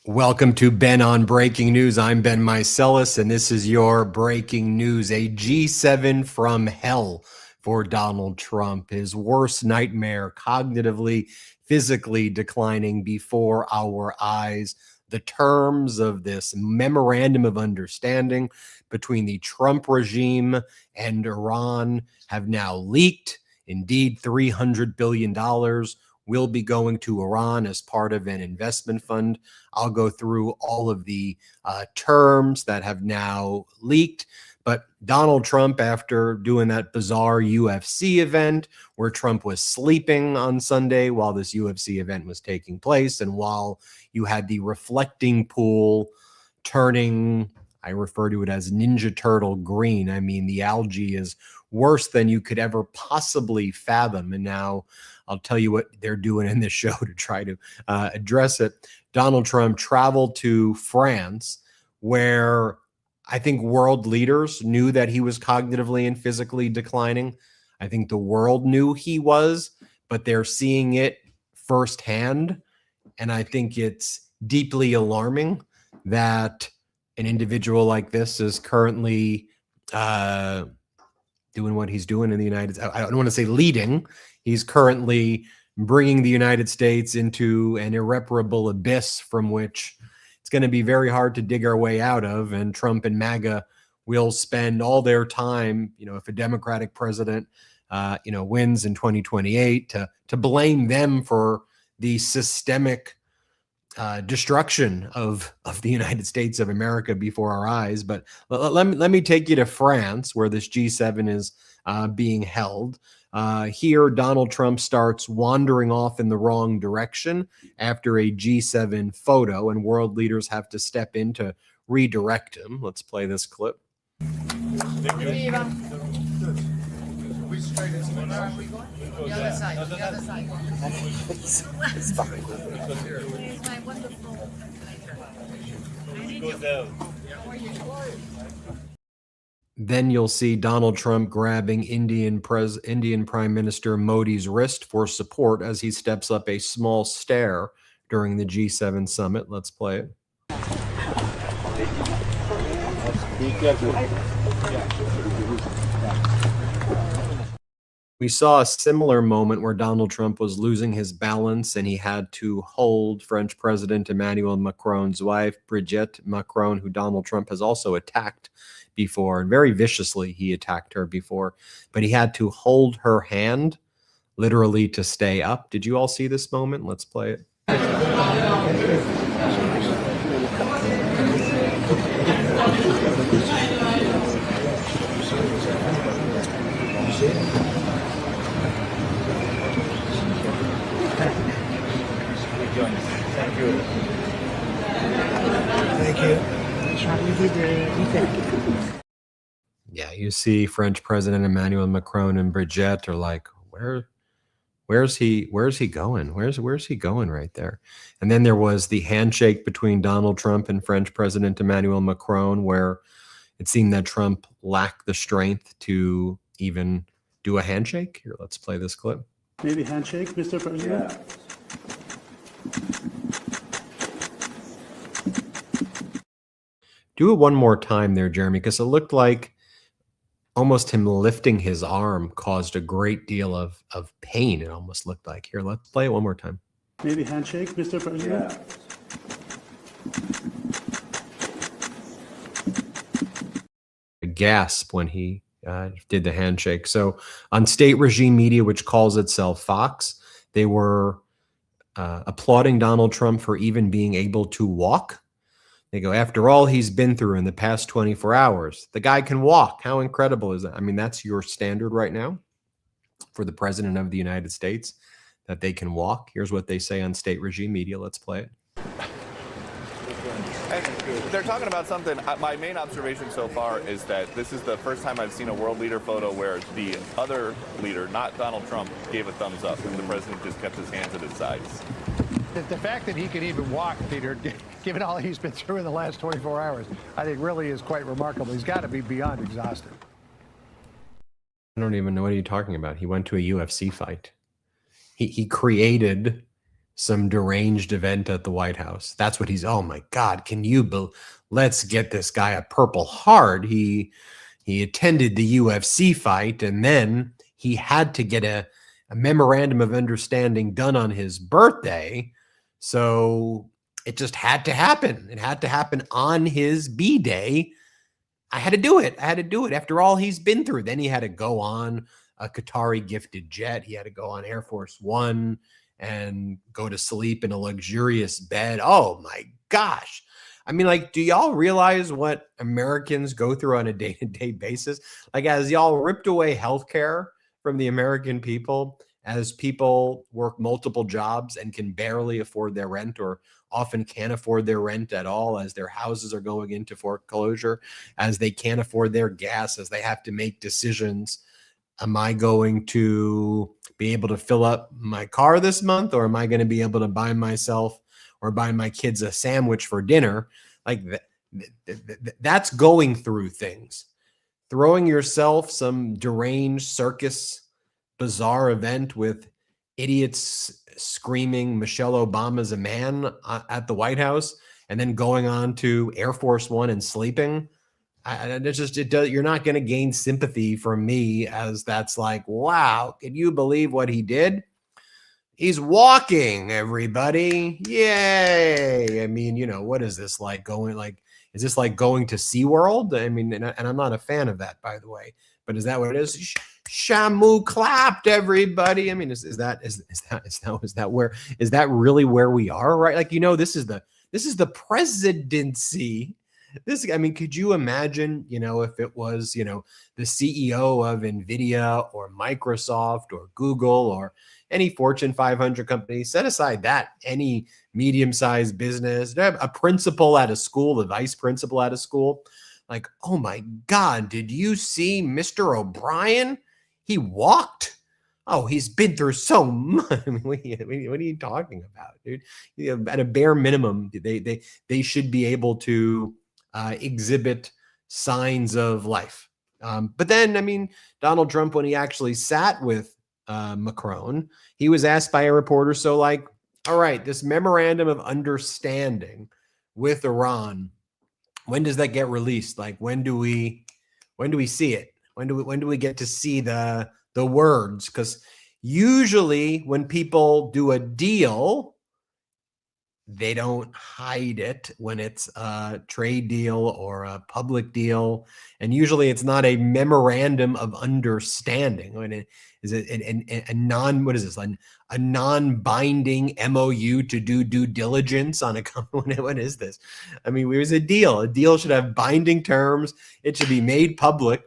Welcome to Ben on Breaking News. I'm Ben Meiselas, and this is your breaking news. A G7 from hell for Donald Trump. His worst nightmare, cognitively, physically declining before our eyes. The terms of this memorandum of understanding between the Trump regime and Iran have now leaked. Indeed, $300 billion will be going to Iran as part of an investment fund. I'll go through all of the terms that have now leaked. But Donald Trump, after doing that bizarre UFC event where Trump was sleeping on Sunday while this UFC event was taking place, and while you had the reflecting pool turning, I refer to it as Ninja Turtle green. I mean, the algae is worse than you could ever possibly fathom. And now I'll tell you what they're doing in this show to try to address it. Donald Trump traveled to France, where I think world leaders knew that he was cognitively and physically declining. I think the world knew he was, but they're seeing it firsthand. And I think it's deeply alarming that an individual like this is currently doing what he's doing in the United States. I don't want to say leading. He's currently bringing the United States into an irreparable abyss from which it's going to be very hard to dig our way out of. And Trump and MAGA will spend all their time, if a Democratic president, wins in 2028, to blame them for the systemic destruction of the United States of America before our eyes. But let me take you to France, where this G7 is being held. Here, Donald Trump starts wandering off in the wrong direction after a G7 photo, and world leaders have to step in to redirect him. Let's play this clip. The other side, the other side. It's fine. Where's my wonderful Then you'll see Donald Trump grabbing Indian Prime Minister Modi's wrist for support as he steps up a small stair during the G7 summit. Let's play it. We saw a similar moment where Donald Trump was losing his balance and he had to hold French President Emmanuel Macron's wife, Brigitte Macron, who Donald Trump has also attacked before, and very viciously he attacked her before, but he had to hold her hand literally to stay up. Did you all see this moment? Let's play it. Thank you. Yeah, you see French President Emmanuel Macron and Brigitte are like, where's he going? Where's he going right there? And then there was the handshake between Donald Trump and French President Emmanuel Macron, where it seemed that Trump lacked the strength to even do a handshake. Here, let's play this clip. Maybe handshake, Mr. President? Yeah. Do it one more time there, Jeremy, because it looked like almost him lifting his arm caused a great deal of pain. It almost looked like. Here, let's play it one more time. Maybe handshake, Mr. President? Yeah. A gasp when he did the handshake. So on state regime media, which calls itself Fox, they were applauding Donald Trump for even being able to walk. They go, after all he's been through in the past 24 hours, the guy can walk. How incredible is that? I mean, that's your standard right now for the president of the United States, that they can walk. Here's what they say on state regime media. Let's play it. And they're talking about something. My main observation so far is that this is the first time I've seen a world leader photo where the other leader, not Donald Trump, gave a thumbs up and the president just kept his hands at his sides. The fact that he can even walk, Peter, given all he's been through in the last 24 hours, I think really is quite remarkable. He's got to be beyond exhausted. I don't even know what you're talking about. He went to a UFC fight. He created some deranged event at the White House. That's what he's, oh my God, let's get this guy a Purple Heart. He attended the UFC fight, and then he had to get a memorandum of understanding done on his birthday. So it just had to happen. It had to happen on his B-Day. I had to do it. After all he's been through. Then he had to go on a Qatari gifted jet. He had to go on Air Force One and go to sleep in a luxurious bed. Oh my gosh. I mean, like, do y'all realize what Americans go through on a day-to-day basis? Like, as y'all ripped away healthcare from the American people, as people work multiple jobs and can barely afford their rent, or often can't afford their rent at all, as their houses are going into foreclosure, as they can't afford their gas, as they have to make decisions. Am I going to be able to fill up my car this month, or am I going to be able to buy myself or buy my kids a sandwich for dinner? Like that's going through things. Throwing yourself some deranged circus, bizarre event with idiots screaming Michelle Obama's a man at the White House, and then going on to Air Force One and sleeping. You're not going to gain sympathy from me, as that's like, wow, can you believe what he did? He's walking, everybody. Yay. I mean, what is this like is this like going to SeaWorld? I mean, and I'm not a fan of that, by the way, but is that what it is? Shamu clapped, everybody. I mean, is that really where we are? Right. Like, this is the presidency. I mean, could you imagine, if it was, the CEO of NVIDIA or Microsoft or Google or any Fortune 500 company, set aside that, any medium-sized business, a principal at a school, the vice principal at a school, like, oh my God, did you see Mr. O'Brien? He walked. Oh, he's been through so much. I mean, what are you talking about, dude? At a bare minimum, they should be able to exhibit signs of life. But then, I mean, Donald Trump, when he actually sat with Macron, he was asked by a reporter, so like, all right, this memorandum of understanding with Iran, when does that get released? Like, when do we see it? When do we get to see the words? Because usually when people do a deal, they don't hide it when it's a trade deal or a public deal. And usually it's not a memorandum of understanding. When it is a non-binding MOU to do due diligence on a company. What is this? I mean, it was a deal. A deal should have binding terms. It should be made public.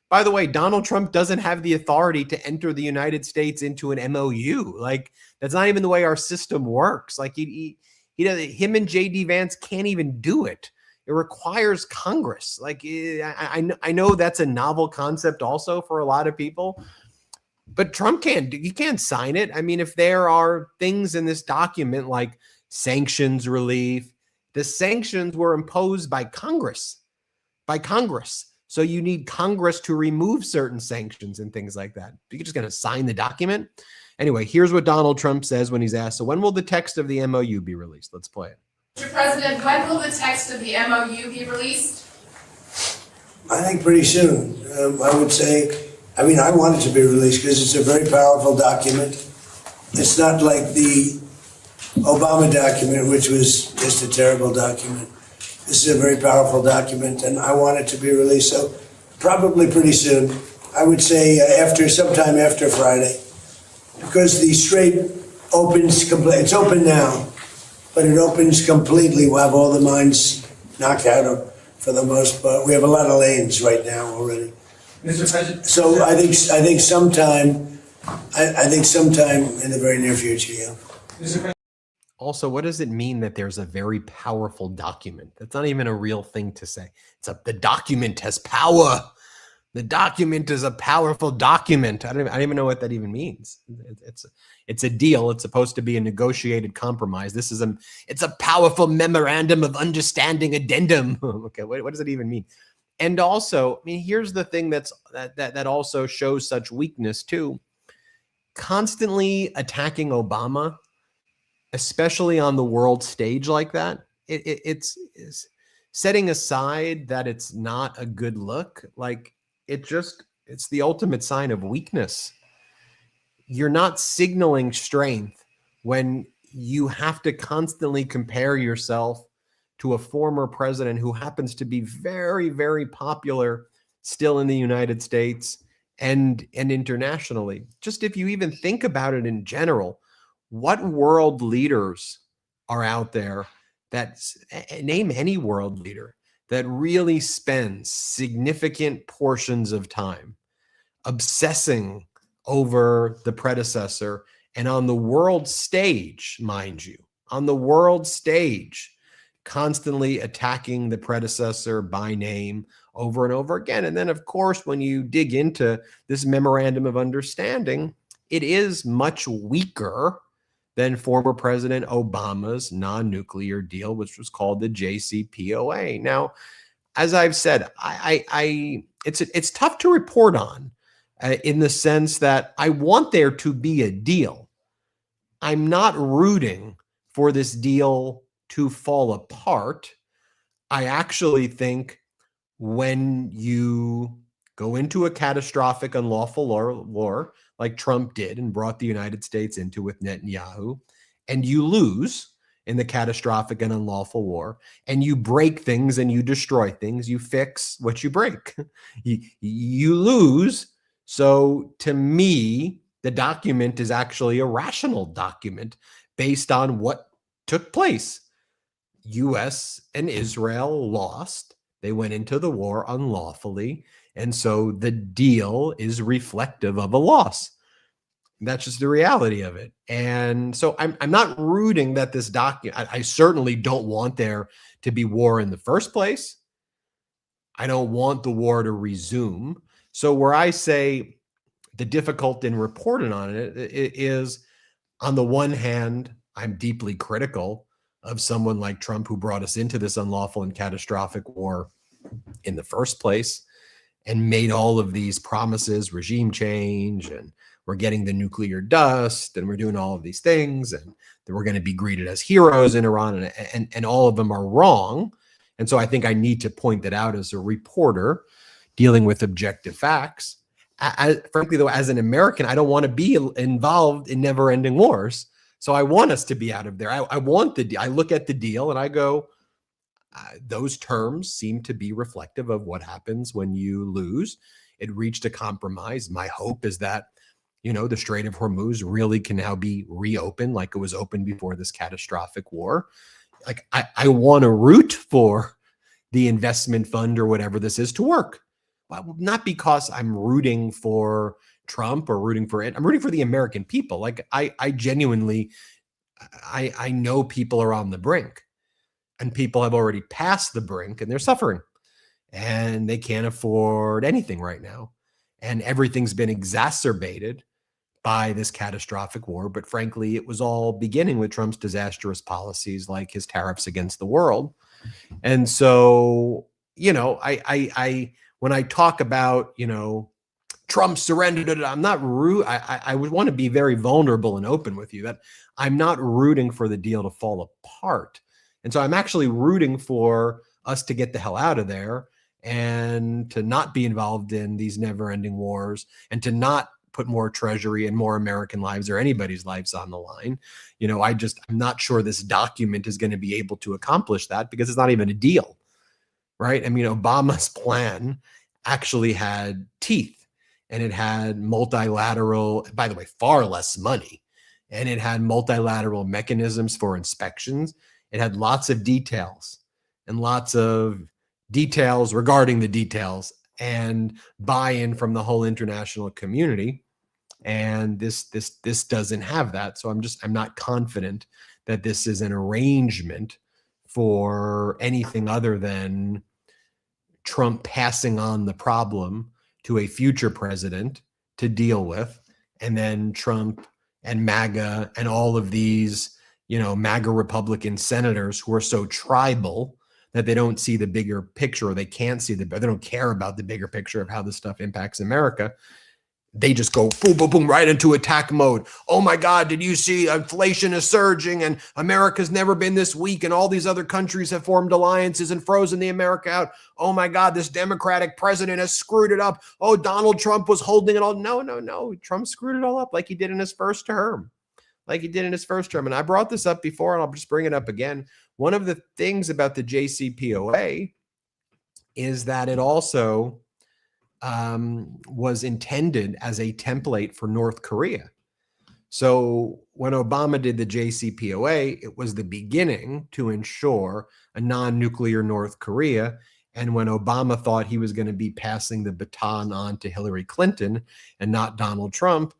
By the way, Donald Trump doesn't have the authority to enter the United States into an MOU. Like, that's not even the way our system works. Like, him and J.D. Vance can't even do it. It requires Congress. Like, I know that's a novel concept also for a lot of people, but Trump can't sign it. I mean, if there are things in this document like sanctions relief, the sanctions were imposed by Congress. So you need Congress to remove certain sanctions and things like that. You're just going to sign the document. Anyway, here's what Donald Trump says when he's asked, so when will the text of the MOU be released? Let's play it. Mr. President, when will the text of the MOU be released? I think pretty soon. I would say, I want it to be released because it's a very powerful document. It's not like the Obama document, which was just a terrible document. This is a very powerful document, and I want it to be released. So probably pretty soon. I would say sometime after Friday. Because the strait opens completely. It's open now, but it opens completely. We'll have all the mines knocked out for the most part. We have a lot of lanes right now already. Mr. President. So I think sometime in the very near future, yeah. Mr. President. Also, what does it mean that there's a very powerful document? That's not even a real thing to say. The document has power. The document is a powerful document. I don't even know what that even means. It's a deal. It's supposed to be a negotiated compromise. It's a powerful memorandum of understanding addendum. Okay, what does it even mean? And also, I mean, here's the thing that also shows such weakness too. Constantly attacking Obama especially on the world stage like that, it's setting aside that it's not a good look. Like it's the ultimate sign of weakness. You're not signaling strength when you have to constantly compare yourself to a former president who happens to be very, very popular still in the United States and internationally. Just if you even think about it in general, what world leaders are out there that name any world leader that really spends significant portions of time obsessing over the predecessor, and on the world stage, mind you, on the world stage, constantly attacking the predecessor by name over and over again. And then, of course, when you dig into this memorandum of understanding, it is much weaker than former President Obama's non-nuclear deal, which was called the JCPOA. Now, as I've said, it's tough to report on in the sense that I want there to be a deal. I'm not rooting for this deal to fall apart. I actually think when you go into a catastrophic unlawful war like Trump did and brought the United States into with Netanyahu, and you lose in the catastrophic and unlawful war, and you break things and you destroy things, you fix what you break. You lose. So to me, the document is actually a rational document based on what took place. US and Israel lost. They went into the war unlawfully. And so the deal is reflective of a loss. That's just the reality of it. And so I'm not rooting that this document, I certainly don't want there to be war in the first place. I don't want the war to resume. So where I say the difficult in reporting on it is, on the one hand, I'm deeply critical of someone like Trump who brought us into this unlawful and catastrophic war in the first place and made all of these promises, regime change, and we're getting the nuclear dust, and we're doing all of these things, and that we're going to be greeted as heroes in Iran, and all of them are wrong. And so I think I need to point that out as a reporter dealing with objective facts. Frankly, though, as an American, I don't want to be involved in never-ending wars. So I want us to be out of there. I look at the deal and I go, those terms seem to be reflective of what happens when you lose. It reached a compromise. My hope is that, the Strait of Hormuz really can now be reopened like it was open before this catastrophic war. Like I want to root for the investment fund or whatever this is to work. Not because I'm rooting for Trump or rooting for it. I'm rooting for the American people. Like I genuinely, I know people are on the brink, and people have already passed the brink and they're suffering and they can't afford anything right now. And everything's been exacerbated by this catastrophic war. But frankly, it was all beginning with Trump's disastrous policies, like his tariffs against the world. And so, when I talk about, Trump surrendered, I'm not rude. I would want to be very vulnerable and open with you that I'm not rooting for the deal to fall apart. And so I'm actually rooting for us to get the hell out of there and to not be involved in these never-ending wars and to not put more treasury and more American lives or anybody's lives on the line. I'm not sure this document is going to be able to accomplish that because it's not even a deal, right? I mean, Obama's plan actually had teeth, and it had multilateral, by the way, far less money, and it had multilateral mechanisms for inspections. It had lots of details and lots of details regarding the details and buy-in from the whole international community. And this doesn't have that. So I'm not confident that this is an arrangement for anything other than Trump passing on the problem to a future president to deal with. And then Trump and MAGA and all of these, MAGA Republican senators who are so tribal that they don't see the bigger picture, or they can't see they don't care about the bigger picture of how this stuff impacts America. they just go boom, boom, boom, right into attack mode. Oh my God, did you see inflation is surging and America's never been this weak and all these other countries have formed alliances and frozen the America out. Oh my God, this Democratic president has screwed it up. Oh, Donald Trump was holding it all. No, no, no. Trump screwed it all up like he did in his first term. And I brought this up before and I'll just bring it up again. One of the things about the JCPOA is that it also was intended as a template for North Korea. So when Obama did the JCPOA, it was the beginning to ensure a non-nuclear North Korea. And when Obama thought he was going to be passing the baton on to Hillary Clinton and not Donald Trump,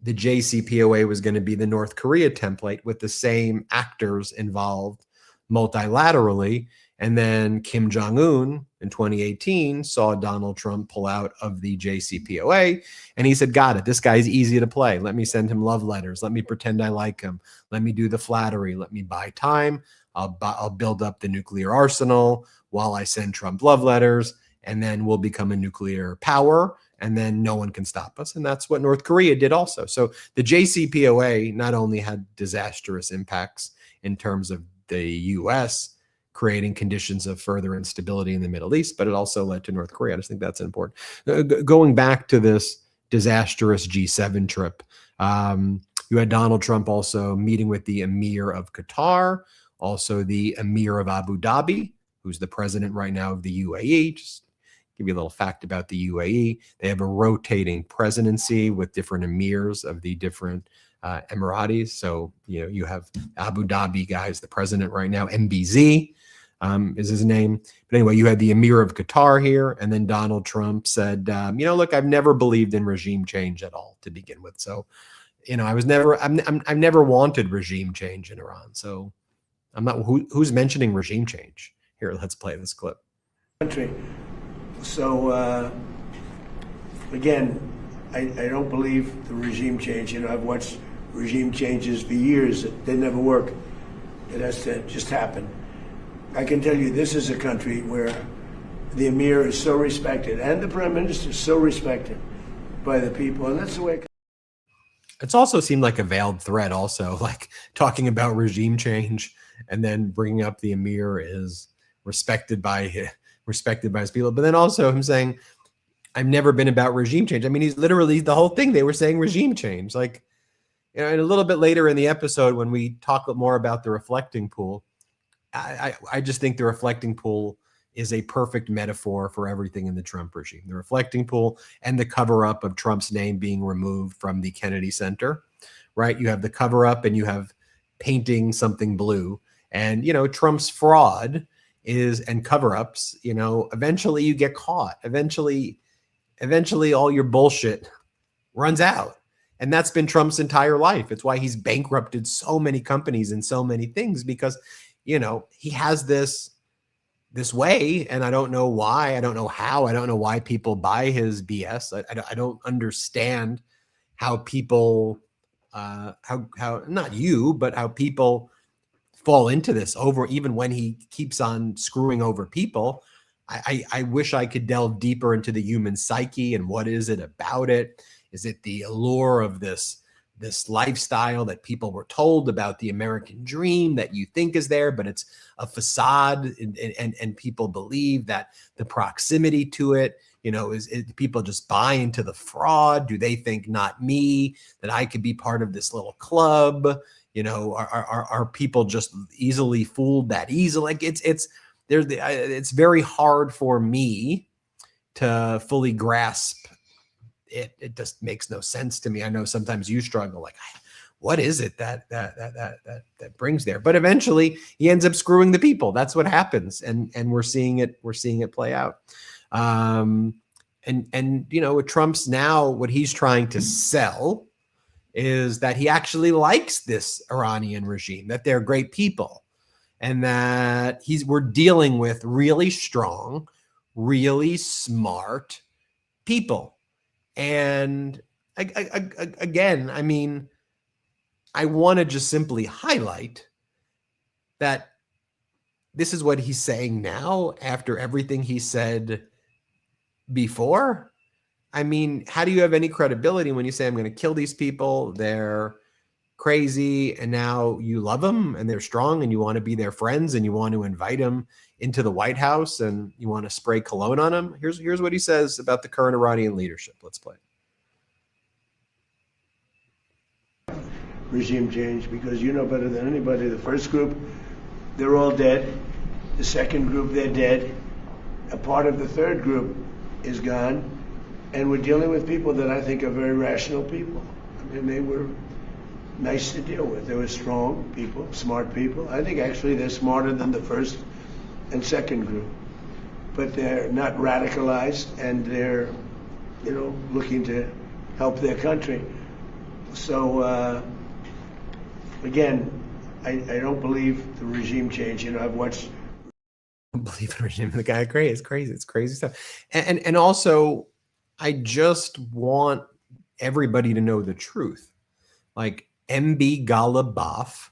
the JCPOA was going to be the North Korea template with the same actors involved multilaterally. And then Kim Jong-un in 2018 saw Donald Trump pull out of the JCPOA. And he said, got it. This guy's easy to play. Let me send him love letters. Let me pretend I like him. Let me do the flattery. Let me buy time. I'll build up the nuclear arsenal while I send Trump love letters. And then we'll become a nuclear power. And then no one can stop us. And that's what North Korea did also. So the JCPOA not only had disastrous impacts in terms of the U.S., creating conditions of further instability in the Middle East, but it also led to North Korea. I just think that's important. Going back to this disastrous G7 trip, you had Donald Trump also meeting with the Emir of Qatar, also the Emir of Abu Dhabi, who's the president right now of the UAE. Just give you a little fact about the UAE. They have a rotating presidency with different emirs of the different Emiratis. So, you have Abu Dhabi guys, the president right now, MBZ is his name. But anyway, you had the Emir of Qatar here. And then Donald Trump said, look, I've never believed in regime change at all to begin with. So, I've never wanted regime change in Iran. So I'm not, who's mentioning regime change here? Let's play this clip. Country. So, again, I don't believe the regime change. I've watched regime changes for years. They never work. It has to just happen. I can tell you this is a country where the Emir is so respected and the Prime Minister is so respected by the people. And that's the way it's also seemed like a veiled threat also, like talking about regime change and then bringing up the Emir is respected by his people. But then also him saying, I've never been about regime change. I mean, he's literally the whole thing. They were saying regime change. Like, and a little bit later in the episode, when we talk more about the reflecting pool, I just think the reflecting pool is a perfect metaphor for everything in the Trump regime. The reflecting pool and the cover up of Trump's name being removed from the Kennedy Center, right? You have the cover up and you have painting something blue. And, Trump's fraud and cover ups, eventually you get caught. Eventually all your bullshit runs out. And that's been Trump's entire life. It's why he's bankrupted so many companies and so many things, because, he has this way, and I don't know why, I don't know how, I don't know why people buy his BS. I don't understand how people, how not you, but how people fall into this over, even when he keeps on screwing over people. I wish I could delve deeper into the human psyche and what is it about it? Is it the allure of this lifestyle that people were told about the American dream that you think is there, but it's a facade, and people believe that the proximity to it, people just buy into the fraud? Do they think, not me, that I could be part of this little club? Are people just easily fooled that easily? Like it's very hard for me to fully grasp it. It just makes no sense to me. I know sometimes you struggle, like, what is it that brings there? But eventually he ends up screwing the people. That's what happens. And we're seeing it play out. And with Trump's now, what he's trying to sell is that he actually likes this Iranian regime, that they're great people, and that we're dealing with really strong, really smart people. And again, I mean, I want to just simply highlight that this is what he's saying now after everything he said before. I mean, how do you have any credibility when you say, I'm going to kill these people? They're crazy. And now you love them and they're strong and you want to be their friends and you want to invite them into the White House and you want to spray cologne on them. Here's what he says about the current Iranian leadership. Let's play. Regime change, because you know better than anybody, the first group, they're all dead. The second group, they're dead. A part of the third group is gone. And we're dealing with people that I think are very rational people. I mean, they were nice to deal with. They were strong people, smart people. I think actually they're smarter than the first and second group. But they're not radicalized, and they're, you know, looking to help their country. So, again, I don't believe the regime change. You know, I've watched. Believe in regime. The guy, crazy. It's crazy. It's crazy stuff. And also, I just want everybody to know the truth. Like, MB Ghalibaf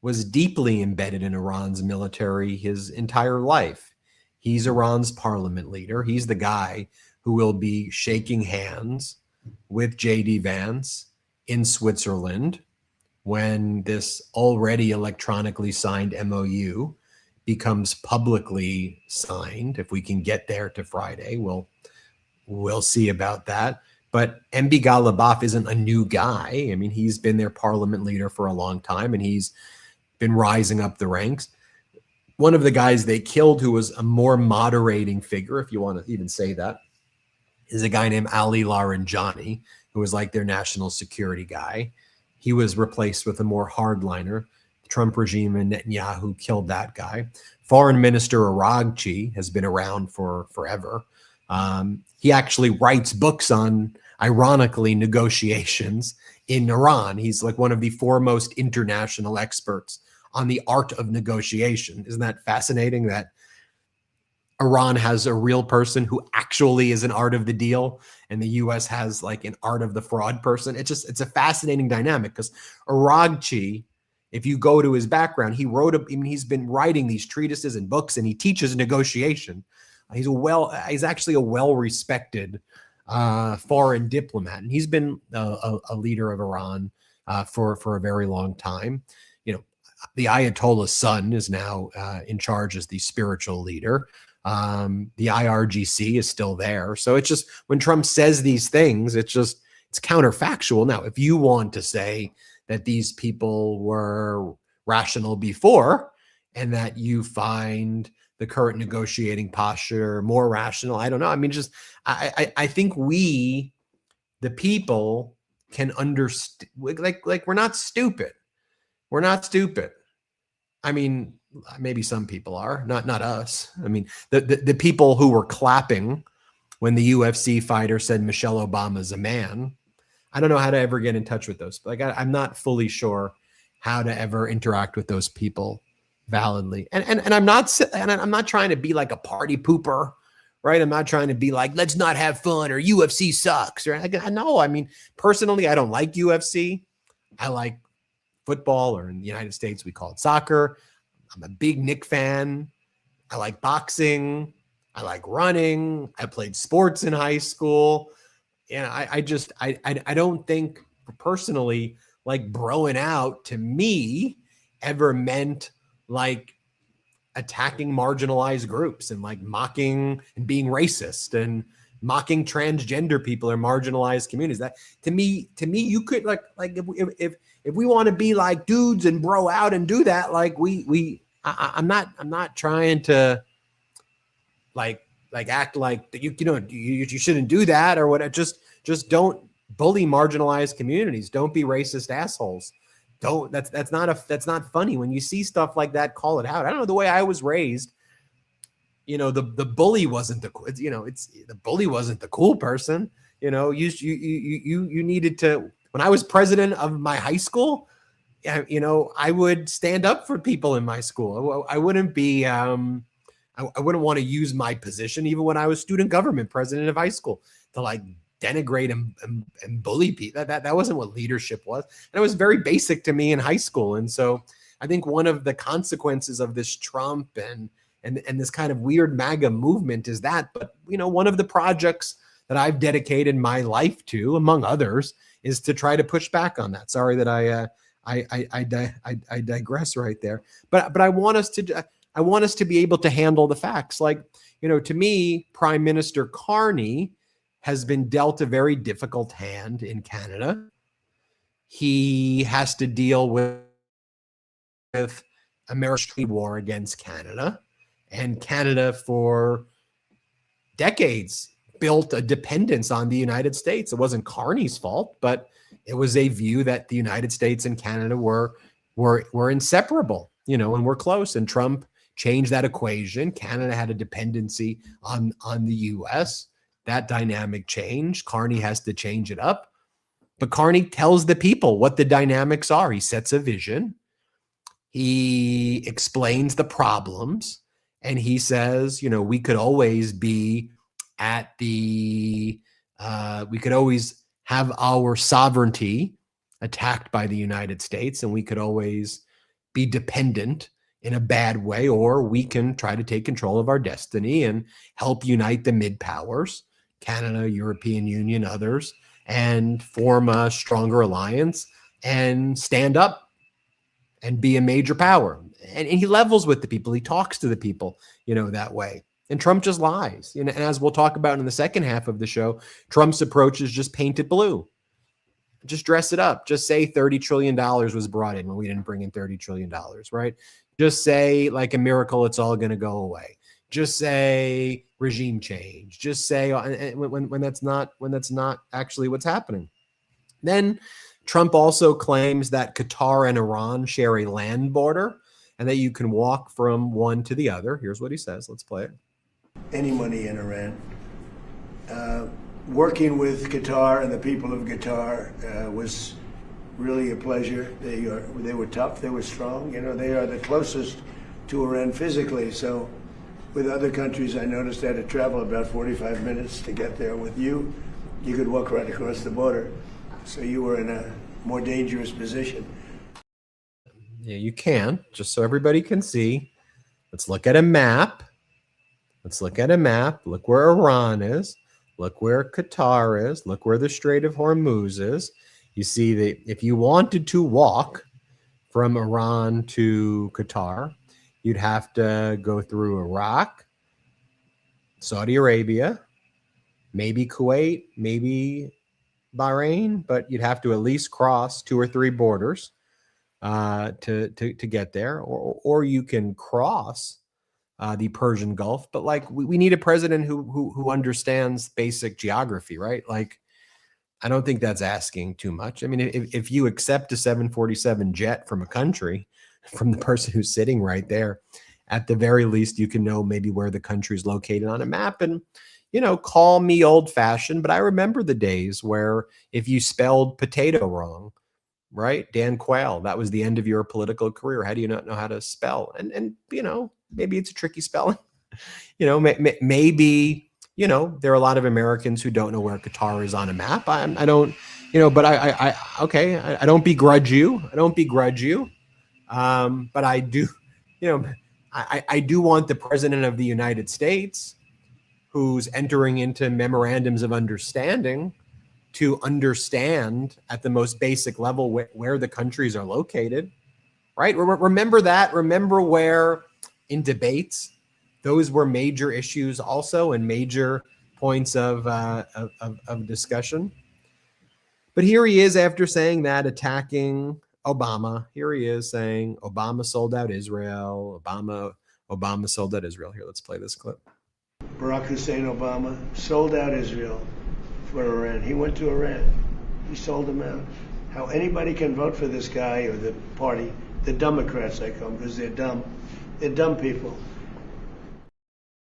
was deeply embedded in Iran's military his entire life. He's Iran's parliament leader. He's the guy who will be shaking hands with J.D. Vance in Switzerland when this already electronically signed MOU becomes publicly signed. If we can get there to Friday, we'll see about that. But MB Ghalibaf isn't a new guy. I mean, he's been their parliament leader for a long time, and he's been rising up the ranks. One of the guys they killed who was a more moderating figure, if you want to even say that, is a guy named Ali Laranjani, who was like their national security guy. He was replaced with a more hardliner. The Trump regime and Netanyahu killed that guy. Foreign Minister Aragchi has been around for forever. He actually writes books on, ironically, negotiations in Iran. He's like one of the foremost international experts on the art of negotiation. Isn't that fascinating that Iran has a real person who actually is an art of the deal, and the US has like an art of the fraud person? It's a fascinating dynamic, because Aragchi, if you go to his background, he's been writing these treatises and books, and he teaches negotiation. He's actually a well-respected foreign diplomat, and he's been a leader of Iran for a very long time. You know, the Ayatollah's son is now in charge as the spiritual leader. The IRGC is still there. So it's just, when Trump says these things, it's counterfactual. Now, if you want to say that these people were rational before and that you find the current negotiating posture more rational, I don't know. I mean, I think we, the people, can understand, like we're not stupid. We're not stupid. I mean, maybe some people are, not us. I mean, the people who were clapping when the UFC fighter said Michelle Obama's a man, I don't know how to ever get in touch with those. Like, I'm not fully sure how to ever interact with those people validly. And I'm not trying to be like a party pooper, right? I'm not trying to be like, let's not have fun, or UFC sucks. Or no, I mean, personally, I don't like UFC. I like football, or in the United States, we call it soccer. I'm a big Knick fan. I like boxing. I like running. I played sports in high school. And I don't think personally, like, broing out to me ever meant like attacking marginalized groups and like mocking and being racist and mocking transgender people or marginalized communities. That to me, you could like if we want to be like dudes and bro out and do that, like I'm not trying to like act like you shouldn't do that or what. Just don't bully marginalized communities. Don't be racist assholes. That's not funny. When you see stuff like that, call it out. I don't know, the way I was raised, the bully wasn't the bully wasn't the cool person. You needed to. When I was president of my high school, I would stand up for people in my school. I wouldn't be. I wouldn't want to use my position, even when I was student government president of high school, to like denigrate and bully people. That wasn't what leadership was. And it was very basic to me in high school. And so I think one of the consequences of this Trump and this kind of weird MAGA movement is that. But one of the projects that I've dedicated my life to, among others, is to try to push back on that. Sorry that I digress right there, but I want us to be able to handle the facts. Like, to me, Prime Minister Carney has been dealt a very difficult hand in Canada. He has to deal with America's trade war against Canada, and Canada for decades built a dependence on the United States. It wasn't Carney's fault, but it was a view that the United States and Canada were inseparable, and we're close. And Trump changed that equation. Canada had a dependency on the US. That dynamic changed. Carney has to change it up. But Carney tells the people what the dynamics are. He sets a vision. He explains the problems. And he says, we could always be we could always have our sovereignty attacked by the United States, and we could always be dependent in a bad way, or we can try to take control of our destiny and help unite the mid-powers, Canada, European Union, others, and form a stronger alliance and stand up and be a major power. And he levels with the people. He talks to the people, that way. And Trump just lies. And as we'll talk about in the second half of the show, Trump's approach is just paint it blue. Just dress it up. Just say $30 trillion was brought in when we didn't bring in $30 trillion, right? Just say, like a miracle, it's all going to go away. Just say regime change. Just say when that's not actually what's happening. Then Trump also claims that Qatar and Iran share a land border and that you can walk from one to the other. Here's what he says. Let's play it. Any money in Iran. Working with Qatar and the people of Qatar was really a pleasure. They were tough. They were strong. They are the closest to Iran physically. So with other countries, I noticed I had to travel about 45 minutes to get there. With you, you could walk right across the border. So you were in a more dangerous position. Yeah, you can. Just so everybody can see. Let's look at a map. Look where Iran is. Look where Qatar is. Look where the Strait of Hormuz is. You see that if you wanted to walk from Iran to Qatar, you'd have to go through Iraq, Saudi Arabia, maybe Kuwait, maybe Bahrain, but you'd have to at least cross 2 or 3 borders to get there, or you can cross the Persian Gulf. But like we need a president who understands basic geography, right? Like, I don't think that's asking too much. I mean, if you accept a 747 jet from a country, from the person who's sitting right there, at the very least, you can know maybe where the country is located on a map. And, call me old fashioned, but I remember the days where if you spelled potato wrong, right? Dan Quayle, that was the end of your political career. How do you not know how to spell? And maybe it's a tricky spelling. Maybe, there are a lot of Americans who don't know where Qatar is on a map. I don't, but I don't begrudge you. But I do, I do want the president of the United States, who's entering into memorandums of understanding, to understand at the most basic level where the countries are located, right? Remember that. Remember where in debates, those were major issues also and major points of discussion. But here he is after saying that, attacking Obama. Here he is saying Obama sold out Israel. Obama sold out Israel. Here, let's play this clip. Barack Hussein Obama sold out Israel for Iran. He went to Iran. He sold them out. How anybody can vote for this guy or the party, the Democrats I call them, because they're dumb. They're dumb people.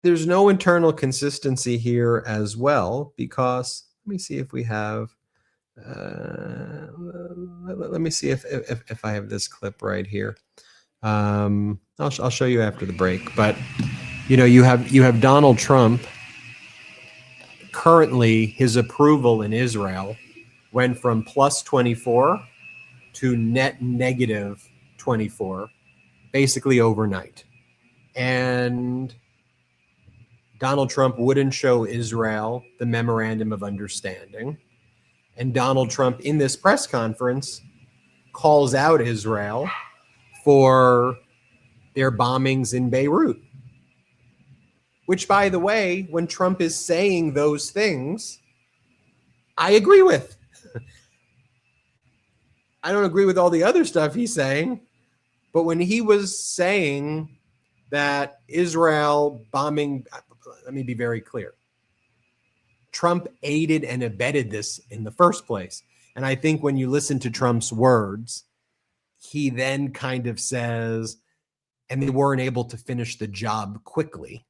There's no internal consistency here as well, because let me see if we have. Let me see if I have this clip right here. I'll show you after the break. But you have Donald Trump. Currently, his approval in Israel went from plus 24 to net negative 24, basically overnight. And Donald Trump wouldn't show Israel the memorandum of understanding. And Donald Trump, in this press conference, calls out Israel for their bombings in Beirut. Which, by the way, when Trump is saying those things, I agree with. I don't agree with all the other stuff he's saying, but when he was saying that Israel bombing, let me be very clear. Trump aided and abetted this in the first place. And I think when you listen to Trump's words, he then kind of says, and they weren't able to finish the job quickly.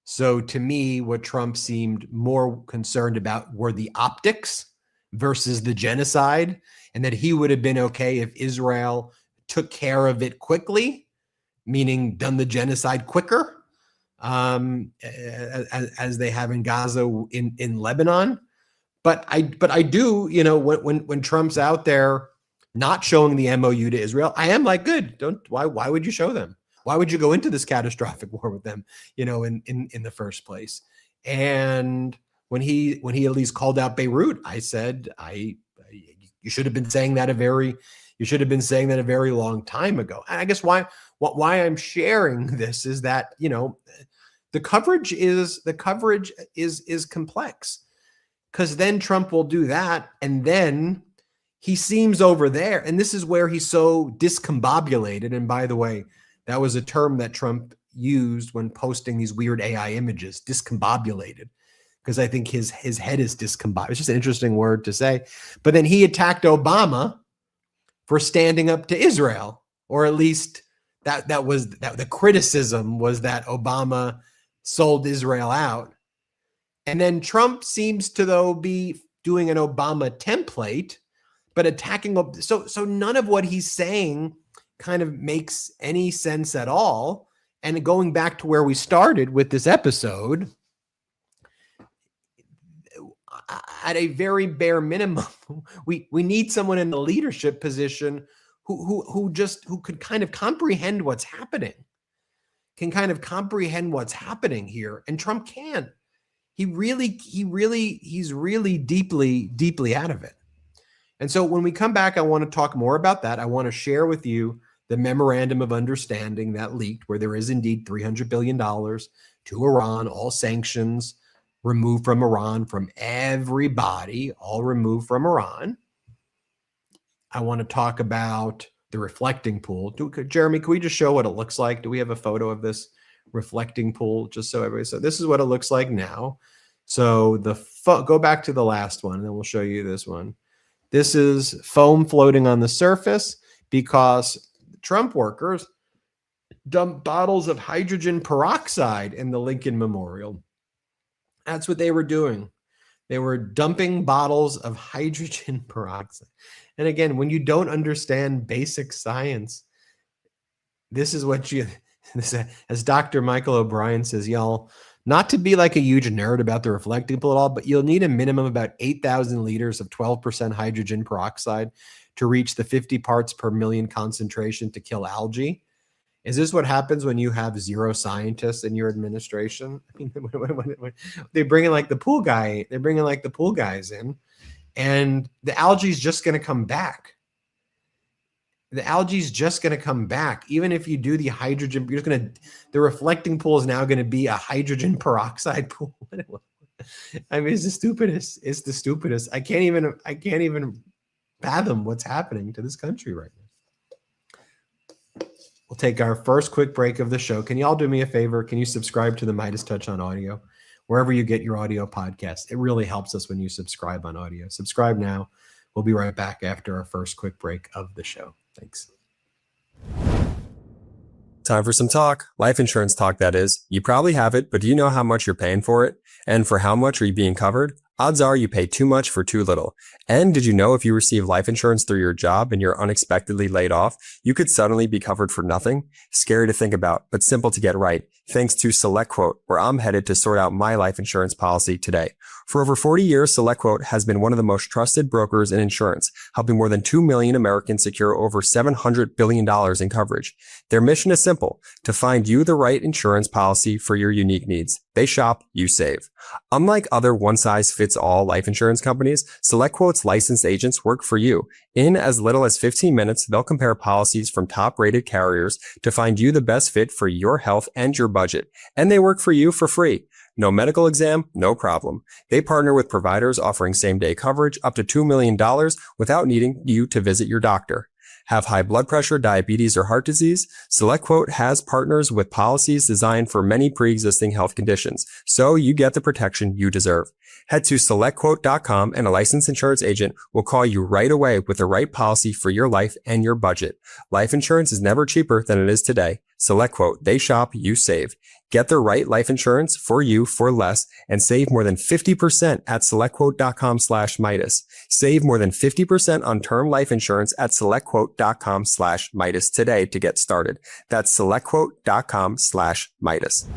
So to me, what Trump seemed more concerned about were the optics versus the genocide, and that he would have been okay if Israel took care of it quickly, meaning done the genocide quicker, as they have in Gaza, in Lebanon. But I do, when Trump's out there not showing the MOU to Israel, I am like, good. Why would you show them? Why would you go into this catastrophic war with them, in the first place? And when he at least called out Beirut, I said, you should have been saying that a very long time ago. And I guess why I'm sharing this is that, the coverage is complex, because then Trump will do that, and then he seems over there, and this is where he's so discombobulated. And by the way, that was a term that Trump used when posting these weird AI images, discombobulated, because I think his head is discombobulated. It's just an interesting word to say. But then he attacked Obama for standing up to Israel, or at least that was the criticism was that Obama sold Israel out. And then Trump seems to, though, be doing an Obama template, but attacking. So none of what he's saying kind of makes any sense at all. And going back to where we started with this episode, at a very bare minimum, we need someone in the leadership position who could kind of comprehend what's happening, here. And Trump can. He's really deeply out of it. And so when we come back, I want to talk more about that. I want to share with you the memorandum of understanding that leaked, where there is indeed $300 billion to Iran, all sanctions removed from Iran, from everybody, all removed from Iran. I want to talk about the reflecting pool. Jeremy, can we just show what it looks like? Do we have a photo of this reflecting pool? Just so everybody, so this is what it looks like now. So go back to the last one, and then we'll show you this one. This is foam floating on the surface because Trump workers dumped bottles of hydrogen peroxide in the Lincoln Memorial. That's what they were doing. They were dumping bottles of hydrogen peroxide. And again, when you don't understand basic science, this is what as Dr. Michael O'Brien says, y'all, not to be like a huge nerd about the reflecting pool at all, but you'll need a minimum of about 8,000 liters of 12% hydrogen peroxide to reach the 50 parts per million concentration to kill algae. Is this what happens when you have zero scientists in your administration? I mean, they bring in like the pool guy. They're bringing like the pool guys in, and the algae is just going to come back. The algae is just going to come back. Even if you do the hydrogen, the reflecting pool is now going to be a hydrogen peroxide pool. I mean, it's the stupidest. It's the stupidest. I can't even fathom what's happening to this country right now. We'll take our first quick break of the show. Can you all do me a favor? Can you subscribe to the MeidasTouch on audio, wherever you get your audio podcast? It really helps us when you subscribe on audio. Subscribe now. We'll be right back after our first quick break of the show. Thanks. Time for some talk. Life insurance talk, that is. You probably have it, but do you know how much you're paying for it? And for how much are you being covered? Odds are you pay too much for too little. And did you know if you receive life insurance through your job and you're unexpectedly laid off, you could suddenly be covered for nothing? Scary to think about, but simple to get right. Thanks to SelectQuote, where I'm headed to sort out my life insurance policy today. For over 40 years, SelectQuote has been one of the most trusted brokers in insurance, helping more than 2 million Americans secure over $700 billion in coverage. Their mission is simple, to find you the right insurance policy for your unique needs. They shop, you save. Unlike other one-size-fits-all life insurance companies, SelectQuote's licensed agents work for you. In as little as 15 minutes, they'll compare policies from top-rated carriers to find you the best fit for your health and your budget. And they work for you for free. No medical exam, no problem. They partner with providers offering same-day coverage up to $2 million without needing you to visit your doctor. Have high blood pressure, diabetes, or heart disease? SelectQuote has partners with policies designed for many pre-existing health conditions, so you get the protection you deserve. Head to SelectQuote.com and a licensed insurance agent will call you right away with the right policy for your life and your budget. Life insurance is never cheaper than it is today. SelectQuote, they shop, you save. Get the right life insurance for you for less and save more than 50% at SelectQuote.com/Meidas. Save more than 50% on term life insurance at SelectQuote.com/Meidas today to get started. That's SelectQuote.com/Meidas.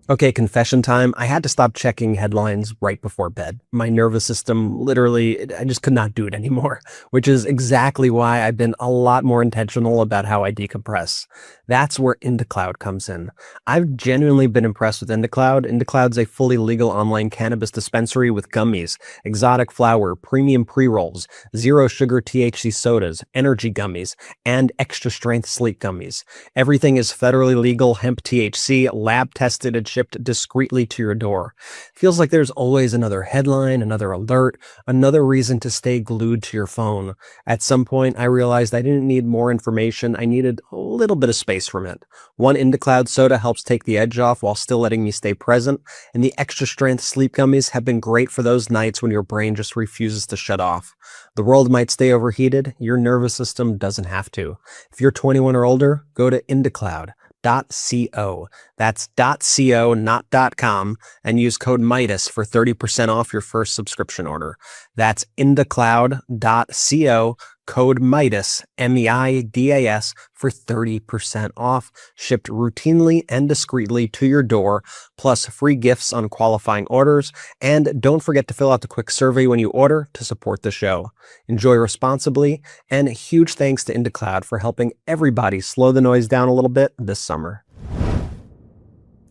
Okay, confession time. I had to stop checking headlines right before bed. My nervous system, literally, I just could not do it anymore, which is exactly why I've been a lot more intentional about how I decompress. That's where IndaCloud comes in. I've genuinely been impressed with IndaCloud. IndaCloud's a fully legal online cannabis dispensary with gummies, exotic flower, premium pre-rolls, zero sugar THC sodas, energy gummies, and extra strength sleep gummies. Everything is federally legal hemp THC, lab tested and shipped discreetly to your door. Feels like there's always another headline, another alert, another reason to stay glued to your phone. At some point, I realized I didn't need more information. I needed a little bit of space from it. One IndaCloud soda helps take the edge off while still letting me stay present, and the extra strength sleep gummies have been great for those nights when your brain just refuses to shut off. The world might stay overheated. Your nervous system doesn't have to. If you're 21 or older, go to IndaCloud.co. That's .co, not .com, and use code Meidas for 30% off your first subscription order. That's IndaCloud.co, code Meidas, MEIDAS, for 30% off, shipped routinely and discreetly to your door, plus free gifts on qualifying orders. And don't forget to fill out the quick survey when you order to support the show. Enjoy responsibly, and a huge thanks to IndaCloud for helping everybody slow the noise down a little bit this summer.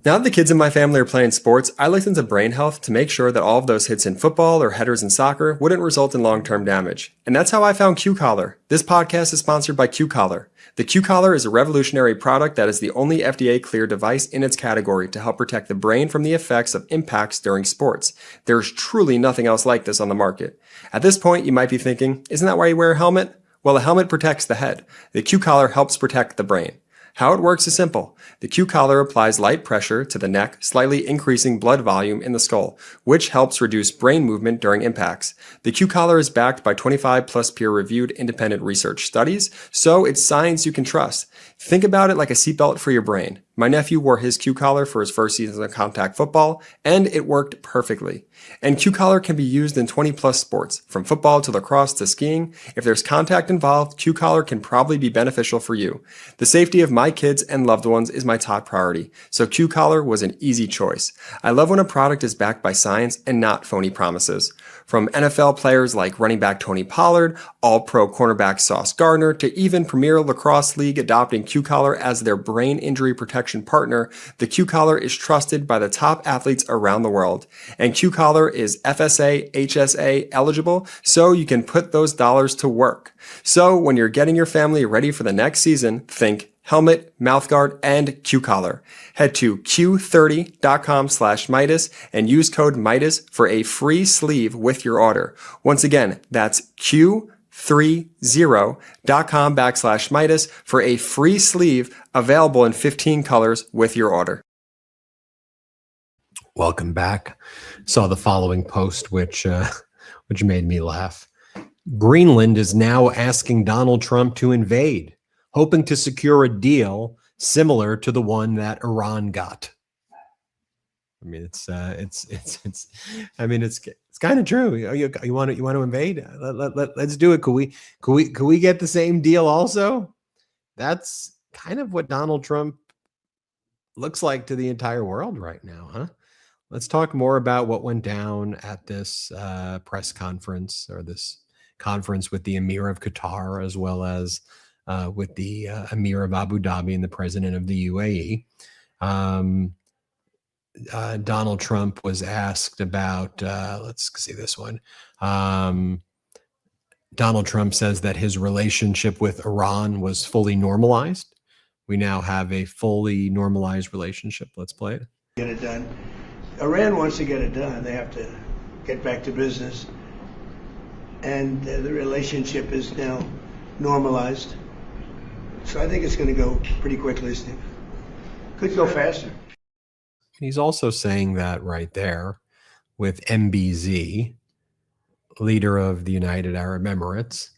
Now that the kids in my family are playing sports, I looked into brain health to make sure that all of those hits in football or headers in soccer wouldn't result in long-term damage. And that's how I found Q-Collar. This podcast is sponsored by Q-Collar. The Q-Collar is a revolutionary product that is the only FDA-cleared device in its category to help protect the brain from the effects of impacts during sports. There's truly nothing else like this on the market. At this point, you might be thinking, isn't that why you wear a helmet? Well, a helmet protects the head. The Q-Collar helps protect the brain. How it works is simple. The Q-Collar applies light pressure to the neck, slightly increasing blood volume in the skull, which helps reduce brain movement during impacts. The Q-Collar is backed by 25 plus peer-reviewed independent research studies, so it's science you can trust. Think about it like a seatbelt for your brain. My nephew wore his Q-Collar for his first season of contact football, and it worked perfectly. And Q-Collar can be used in 20 plus sports, from football to lacrosse to skiing. If there's contact involved, Q-Collar can probably be beneficial for you. The safety of my kids and loved ones is my top priority, so Q-Collar was an easy choice. I love when a product is backed by science and not phony promises. From NFL players like running back Tony Pollard, all-pro cornerback Sauce Gardner, to even Premier Lacrosse League adopting Q-Collar as their brain injury protection partner, the Q-Collar is trusted by the top athletes around the world. And Q-Collar is FSA, HSA eligible, so you can put those dollars to work. So when you're getting your family ready for the next season, think helmet, mouthguard, and Q-Collar. Head to q30.com/Meidas and use code Meidas for a free sleeve with your order. Once again, that's q30.com/Meidas for a free sleeve available in 15 colors with your order. Welcome back. Saw the following post, which made me laugh. Greenland is now asking Donald Trump to invade, hoping to secure a deal similar to the one that Iran got. I mean, it's I mean, it's kind of true. You want to invade? Let's do it. Could we get the same deal also? That's kind of what Donald Trump looks like to the entire world right now, huh? Let's talk more about what went down at this press conference, or this conference with the Emir of Qatar, as well as with the Emir of Abu Dhabi and the president of the UAE. Donald Trump was asked about, let's see this one. Donald Trump says that his relationship with Iran was fully normalized. We now have a fully normalized relationship. Let's play it. Get it done. Iran wants to get it done. They have to get back to business. And the relationship is now normalized. So I think it's going to go pretty quickly, Steve. Could go faster. He's also saying that right there with MBZ, leader of the United Arab Emirates,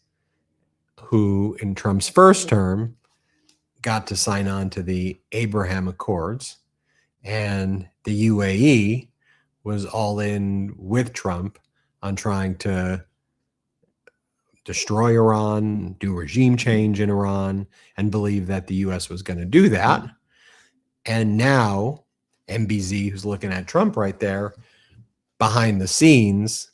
who in Trump's first term got to sign on to the Abraham Accords, and the UAE was all in with Trump on trying to destroy Iran, do regime change in Iran, and believe that the US was going to do that. And now MBZ, who's looking at Trump right there, behind the scenes,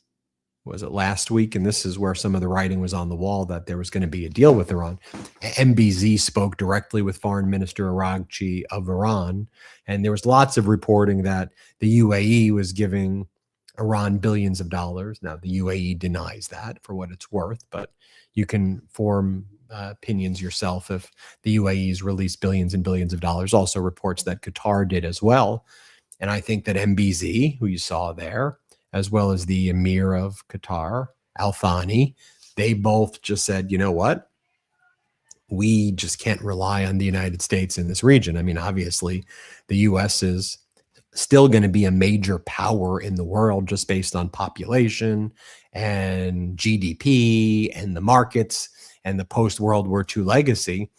was it last week? And this is where some of the writing was on the wall, that there was going to be a deal with Iran. MBZ spoke directly with Foreign Minister Araghchi of Iran. And there was lots of reporting that the UAE was giving Iran billions of dollars. Now, the UAE denies that for what it's worth, but you can form opinions yourself if the UAE's released billions and billions of dollars. Also reports that Qatar did as well. And I think that MBZ, who you saw there, as well as the Emir of Qatar, Al Thani, they both just said, you know what? We just can't rely on the United States in this region. I mean, obviously, the U.S. is still going to be a major power in the world just based on population and GDP and the markets and the post-World War II legacy.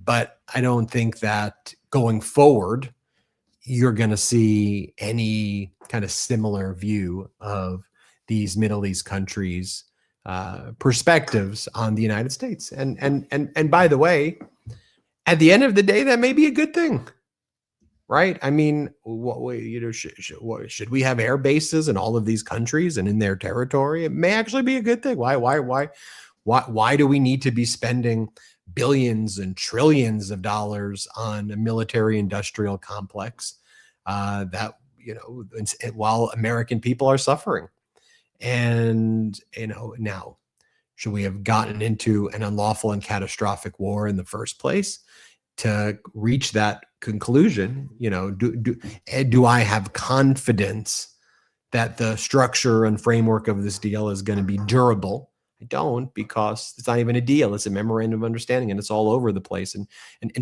But I don't think that going forward, you're going to see any kind of similar view of these Middle East countries' perspectives on the United States. And by the way, at the end of the day, that may be a good thing, right? I mean, should we have air bases in all of these countries and in their territory? It may actually be a good thing. Why do we need to be spending billions and trillions of dollars on a military industrial complex that, while American people are suffering? And, now, should we have gotten into an unlawful and catastrophic war in the first place to reach that conclusion? Do I have confidence that the structure and framework of this deal is going to be durable? I don't, because it's not even a deal. It's a memorandum of understanding, and it's all over the place. And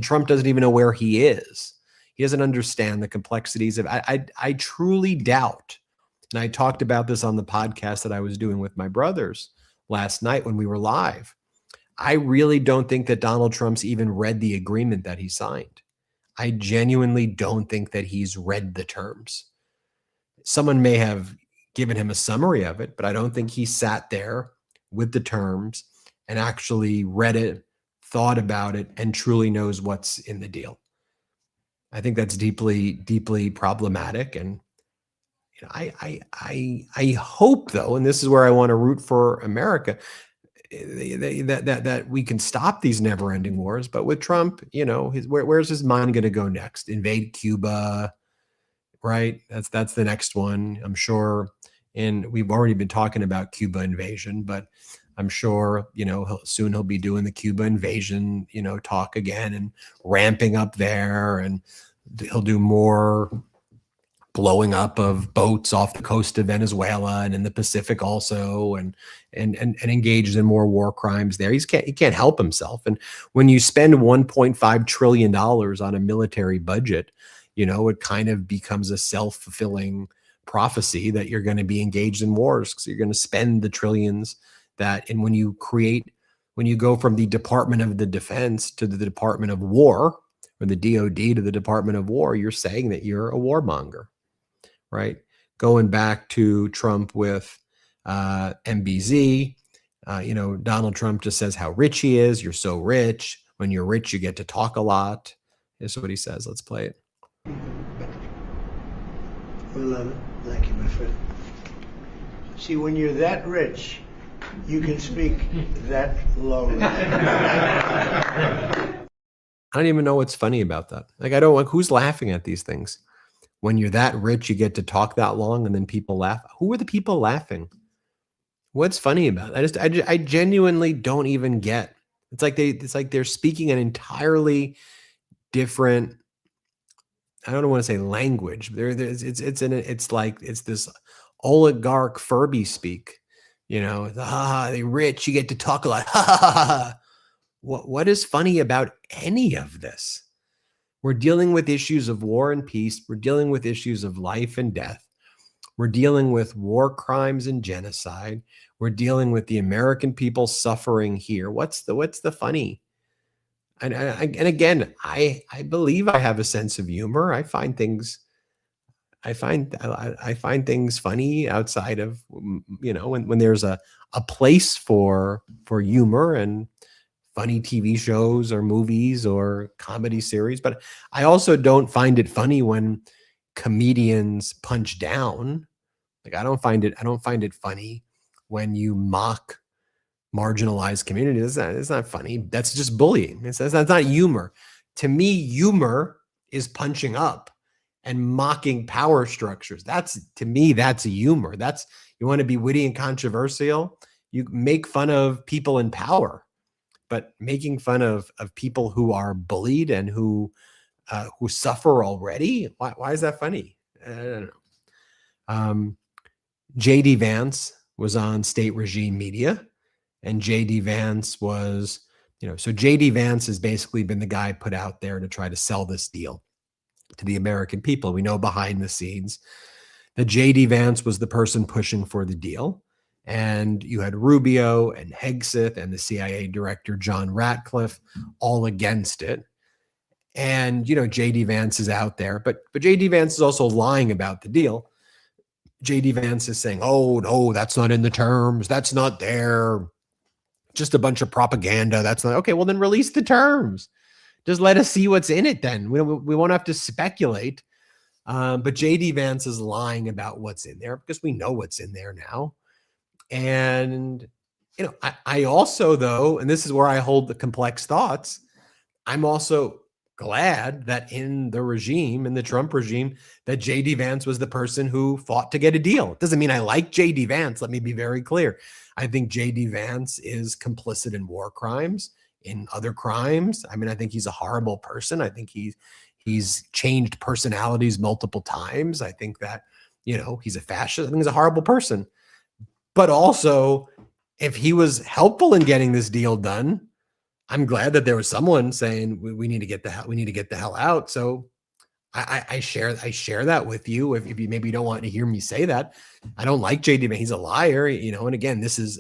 Trump doesn't even know where he is. He doesn't understand the complexities of. I truly doubt, and I talked about this on the podcast that I was doing with my brothers last night when we were live. I really don't think that Donald Trump's even read the agreement that he signed. I genuinely don't think that he's read the terms. Someone may have given him a summary of it, but I don't think he sat there with the terms and actually read it, thought about it, and truly knows what's in the deal. I think that's deeply, deeply problematic. And I hope, though, and this is where I want to root for America, that we can stop these never-ending wars. But with Trump, where's his mind going to go next? Invade Cuba, right? That's the next one, I'm sure. And we've already been talking about Cuba invasion, but I'm sure, soon he'll be doing the Cuba invasion, talk again, and ramping up there. And he'll do more blowing up of boats off the coast of Venezuela and in the Pacific also, and engaged in more war crimes there. He can't help himself. And when you spend $1.5 trillion on a military budget, it kind of becomes a self-fulfilling prophecy that you're going to be engaged in wars, because you're going to spend the trillions that. And when you go from the Department of the Defense to the Department of War, or the DOD to the Department of War, you're saying that you're a warmonger, right? Going back to Trump with MBZ, Donald Trump just says how rich he is. You're so rich. When you're rich, you get to talk a lot. This is what he says. Let's play it. 11. Thank you, my friend. See, when you're that rich, you can speak that lowly. I don't even know what's funny about that. Like, I don't like, who's laughing at these things? When you're that rich, you get to talk that long, and then people laugh. Who are the people laughing? What's funny about it? I genuinely don't even get. It's like they're speaking an entirely different, I don't want to say language. It's like it's this oligarch Furby speak. They rich, you get to talk a lot. Ha ha ha ha. What is funny about any of this? We're dealing with issues of war and peace. We're dealing with issues of life and death. We're dealing with war crimes and genocide. We're dealing with the American people suffering here. What's the funny? And again, I believe I have a sense of humor. I find things funny outside of, when there's a place for humor and funny TV shows or movies or comedy series. But I also don't find it funny when comedians punch down. Like, I don't find it funny when you mock marginalized communities. It's not funny. That's just bullying. That's not humor. To me, humor is punching up and mocking power structures. To me, that's humor. You want to be witty and controversial, you make fun of people in power. But making fun of people who are bullied and who suffer already, why is that funny? I don't know. J.D. Vance was on State Regime Media, and J.D. Vance was, so J.D. Vance has basically been the guy put out there to try to sell this deal to the American people. We know behind the scenes that J.D. Vance was the person pushing for the deal. And you had Rubio and Hegseth and the CIA director, John Ratcliffe, all against it. And, J.D. Vance is out there, but J.D. Vance is also lying about the deal. J.D. Vance is saying, oh, no, that's not in the terms. That's not there. Just a bunch of propaganda. That's not. Okay, well, then release the terms. Just let us see what's in it then. We won't have to speculate. But J.D. Vance is lying about what's in there because we know what's in there now. And, I also, though, and this is where I hold the complex thoughts, I'm also glad that in the Trump regime, that J.D. Vance was the person who fought to get a deal. It doesn't mean I like J.D. Vance. Let me be very clear. I think J.D. Vance is complicit in war crimes, in other crimes. I mean, I think he's a horrible person. I think he's changed personalities multiple times. I think that, he's a fascist. I think he's a horrible person. But also, if he was helpful in getting this deal done, I'm glad that there was someone saying we need to get the hell out. So I share that with you. If you maybe don't want to hear me say that, I don't like JD, but he's a liar, And again, this is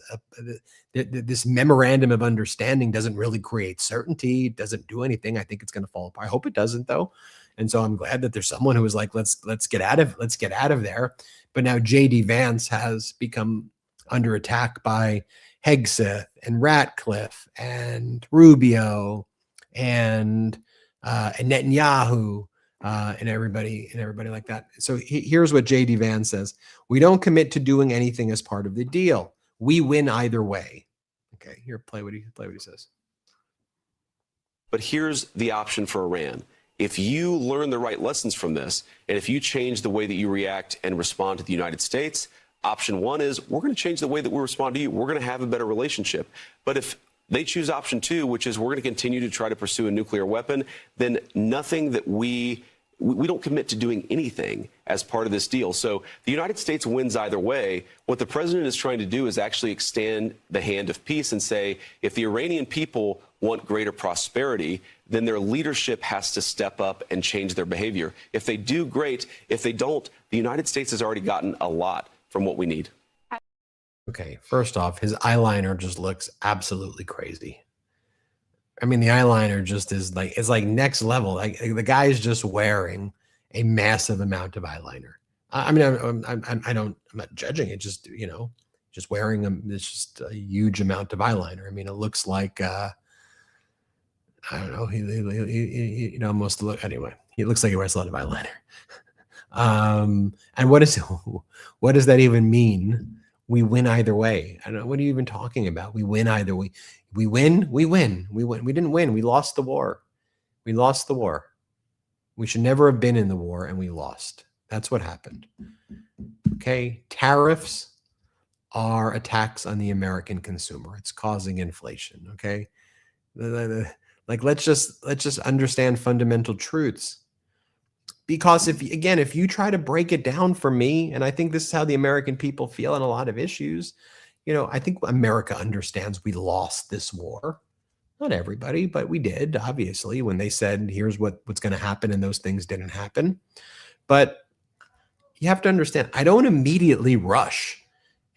this memorandum of understanding doesn't really create certainty. It doesn't do anything. I think it's going to fall apart. I hope it doesn't, though. And so I'm glad that there's someone who was like, let's get out of there. But now JD Vance has become under attack by Hegseth and Ratcliffe and Rubio and Netanyahu and everybody like that. So here's what J.D. Vance says: "We don't commit to doing anything as part of the deal. We win either way." Okay, here, play what he says. But here's the option for Iran. If you learn the right lessons from this, and if you change the way that you react and respond to the United States, option one is we're going to change the way that we respond to you. We're going to have a better relationship. But if they choose option two, which is we're going to continue to try to pursue a nuclear weapon, then nothing that we don't commit to doing anything as part of this deal. So the United States wins either way. What the president is trying to do is actually extend the hand of peace and say, if the Iranian people want greater prosperity, then their leadership has to step up and change their behavior. If they do, great. If they don't, the United States has already gotten a lot from what we need. Okay, first off, his eyeliner just looks absolutely crazy. I mean, the eyeliner just is like, it's like next level. Like the guy is just wearing a massive amount of eyeliner. I mean, I'm not judging it. Just, just wearing it's just a huge amount of eyeliner. I mean, it looks like, I don't know. He almost look anyway. He looks like he wears a lot of eyeliner. And what does that even mean? We win either way. I don't know. What are you even talking about? We win either way. We win. We didn't win. We lost the war. We lost the war. We should never have been in the war, and we lost. That's what happened. Okay. Tariffs are attacks on the American consumer. It's causing inflation. Okay. Like, let's just understand fundamental truths. Because if you try to break it down for me, and I think this is how the American people feel on a lot of issues, I think America understands we lost this war. Not everybody, but we did, obviously, when they said, here's what's going to happen, and those things didn't happen. But you have to understand, I don't immediately rush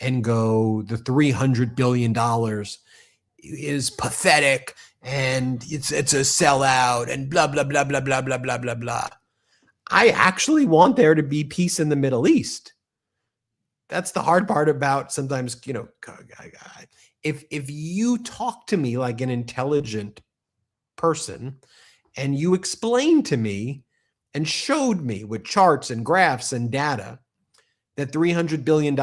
and go, the $300 billion is pathetic, and it's a sellout, and blah, blah, blah, blah, blah, blah, blah, blah, blah. I actually want there to be peace in the Middle East. That's the hard part about sometimes, if you talk to me like an intelligent person and you explained to me and showed me with charts and graphs and data that $300 billion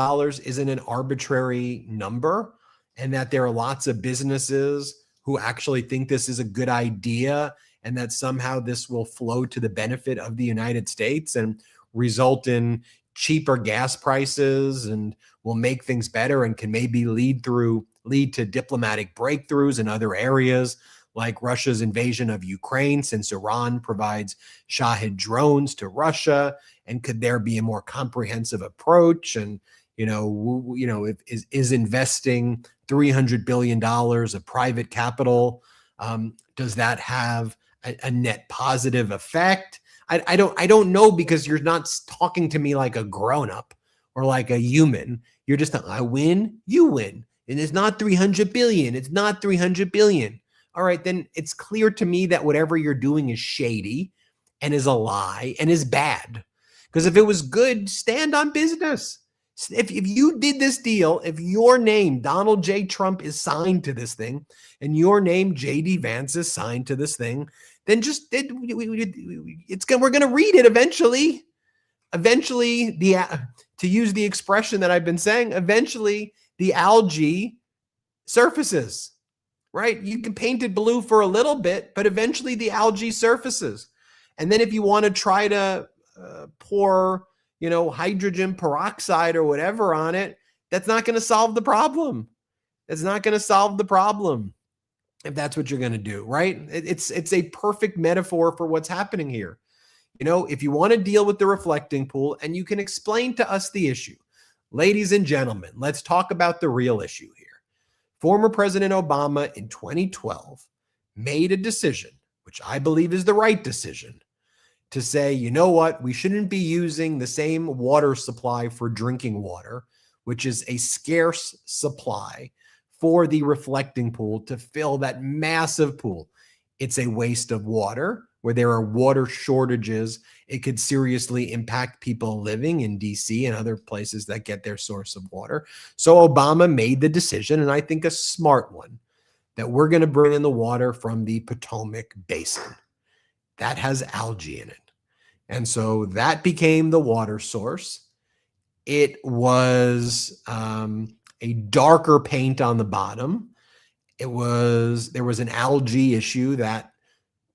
isn't an arbitrary number, and that there are lots of businesses who actually think this is a good idea, and that somehow this will flow to the benefit of the United States and result in cheaper gas prices and will make things better and can maybe lead to diplomatic breakthroughs in other areas, like Russia's invasion of Ukraine, since Iran provides Shahed drones to Russia. And could there be a more comprehensive approach? And, is investing $300 billion of private capital, does that have a net positive effect? I don't know, because you're not talking to me like a grown-up or like a human. You're just, I win, you win. And it's not 300 billion. It's not 300 billion. All right, then it's clear to me that whatever you're doing is shady and is a lie and is bad. Because if it was good, stand on business. If you did this deal, if your name, Donald J. Trump, is signed to this thing, and your name, J.D. Vance, is signed to this thing, then we're going to read it eventually. Eventually, to use the expression that I've been saying, eventually the algae surfaces, right? You can paint it blue for a little bit, but eventually the algae surfaces. And then if you want to try to pour, hydrogen peroxide or whatever on it, that's not going to solve the problem. It's not going to solve the problem if that's what you're going to do, right? It's a perfect metaphor for what's happening here. If you want to deal with the reflecting pool and you can explain to us the issue, ladies and gentlemen, let's talk about the real issue here. Former President Obama in 2012 made a decision, which I believe is the right decision, to say, you know what, we shouldn't be using the same water supply for drinking water, which is a scarce supply, for the reflecting pool to fill that massive pool. It's a waste of water. Where there are water shortages, it could seriously impact people living in DC and other places that get their source of water. So Obama made the decision, and I think a smart one, that we're going to bring in the water from the Potomac Basin. That has algae in it. And so that became the water source. It was a darker paint on the bottom. There was an algae issue that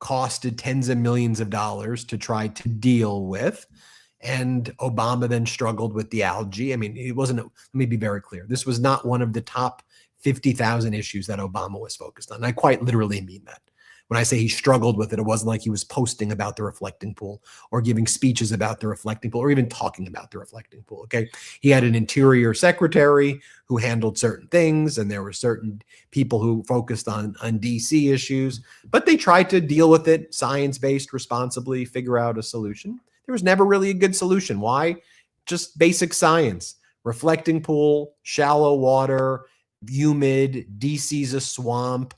costed tens of millions of dollars to try to deal with. And Obama then struggled with the algae. I mean, let me be very clear. This was not one of the top 50,000 issues that Obama was focused on. I quite literally mean that. When I say he struggled with it, it wasn't like he was posting about the reflecting pool or giving speeches about the reflecting pool or even talking about the reflecting pool, okay? He had an interior secretary who handled certain things, and there were certain people who focused on DC issues, but they tried to deal with it science-based, responsibly, figure out a solution. There was never really a good solution. Why? Just basic science. Reflecting pool, shallow water, humid, DC's a swamp.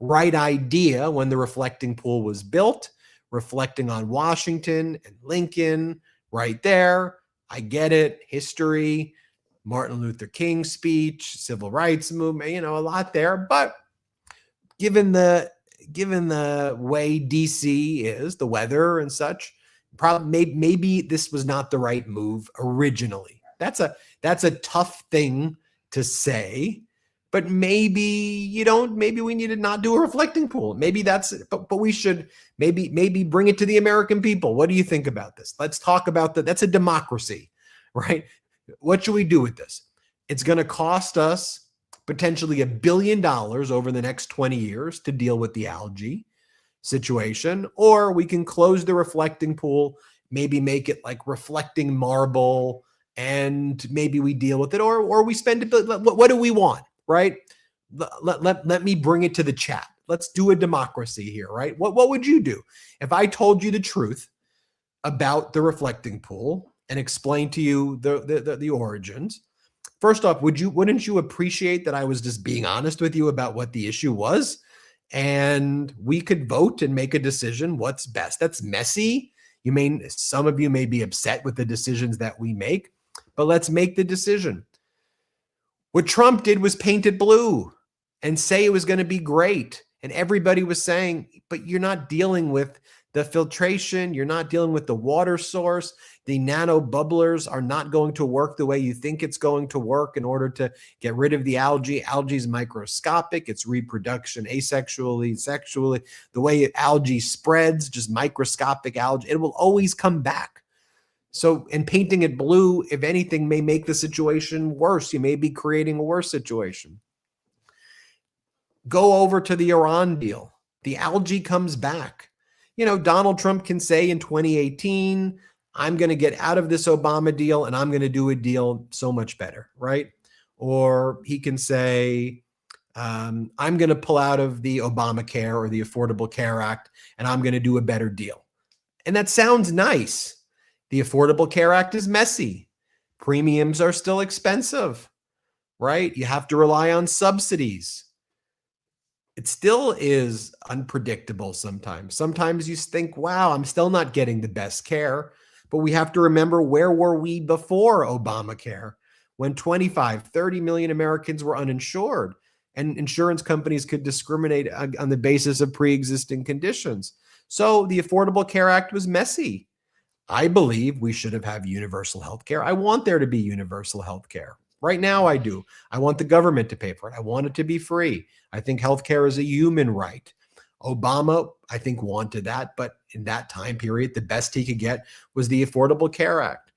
Right idea when the reflecting pool was built, reflecting on Washington and Lincoln right there. I get it. History, Martin Luther King speech, civil rights movement, a lot there. But given the way DC is, the weather and such, probably maybe this was not the right move originally. That's a tough thing to say, but maybe we need to not do a reflecting pool. Maybe but we should maybe bring it to the American people. What do you think about this? Let's talk about that's a democracy, right? What should we do with this? It's going to cost us potentially $1 billion over the next 20 years to deal with the algae situation, or we can close the reflecting pool, maybe make it like reflecting marble, and maybe we deal with it, or we spend $1 billion. What do we want, right? Let me bring it to the chat. Let's do a democracy here, right? What would you do if I told you the truth about the reflecting pool and explained to you the origins? First off, wouldn't you appreciate that I was just being honest with you about what the issue was? And we could vote and make a decision what's best. That's messy. Some of you may be upset with the decisions that we make, but let's make the decision. What Trump did was paint it blue and say it was going to be great. And everybody was saying, but you're not dealing with the filtration. You're not dealing with the water source. The nano bubblers are not going to work the way you think it's going to work in order to get rid of the algae. Algae is microscopic. It's reproduction asexually, sexually. The way algae spreads, just microscopic algae, it will always come back. So, and painting it blue, if anything, may make the situation worse. You may be creating a worse situation. Go over to the Iran deal. The algae comes back. Donald Trump can say in 2018, I'm going to get out of this Obama deal and I'm going to do a deal so much better, right? Or he can say, I'm going to pull out of the Obamacare or the Affordable Care Act and I'm going to do a better deal. And that sounds nice. The Affordable Care Act is messy. Premiums are still expensive, right? You have to rely on subsidies. It still is unpredictable sometimes. Sometimes you think, wow, I'm still not getting the best care. But we have to remember, where were we before Obamacare, when 25, 30 million Americans were uninsured and insurance companies could discriminate on the basis of pre-existing conditions? So the Affordable Care Act was messy. I believe we should have universal health care. I want there to be universal health care. Right now, I do. I want the government to pay for it. I want it to be free. I think healthcare is a human right. Obama, I think, wanted that, but in that time period, the best he could get was the Affordable Care Act.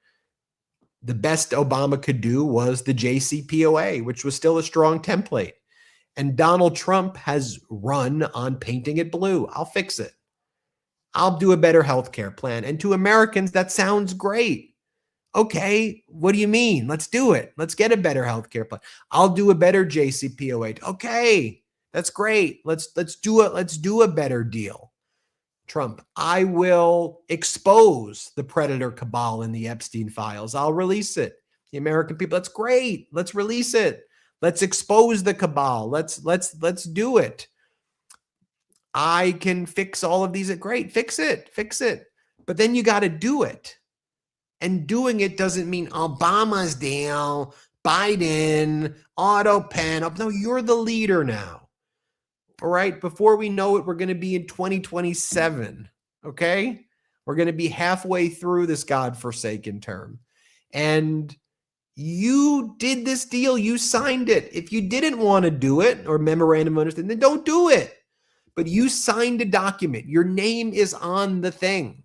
The best Obama could do was the JCPOA, which was still a strong template. And Donald Trump has run on painting it blue. I'll fix it. I'll do a better healthcare plan. And to Americans, that sounds great. Okay, what do you mean? Let's do it. Let's get a better healthcare plan. I'll do a better JCPOA. Okay, that's great. Let's do it. Let's do a better deal. Trump, I will expose the predator cabal in the Epstein files. I'll release it. The American people, that's great. Let's release it. Let's expose the cabal. Let's do it. I can fix all of these. Great, fix it. But then you got to do it. And doing it doesn't mean Obama's deal, Biden, auto pen up. No, you're the leader now. All right. Before we know it, we're going to be in 2027. Okay. We're going to be halfway through this godforsaken term. And you did this deal. You signed it. If you didn't want to do it, or memorandum of understanding, then don't do it. But you signed a document. Your name is on the thing.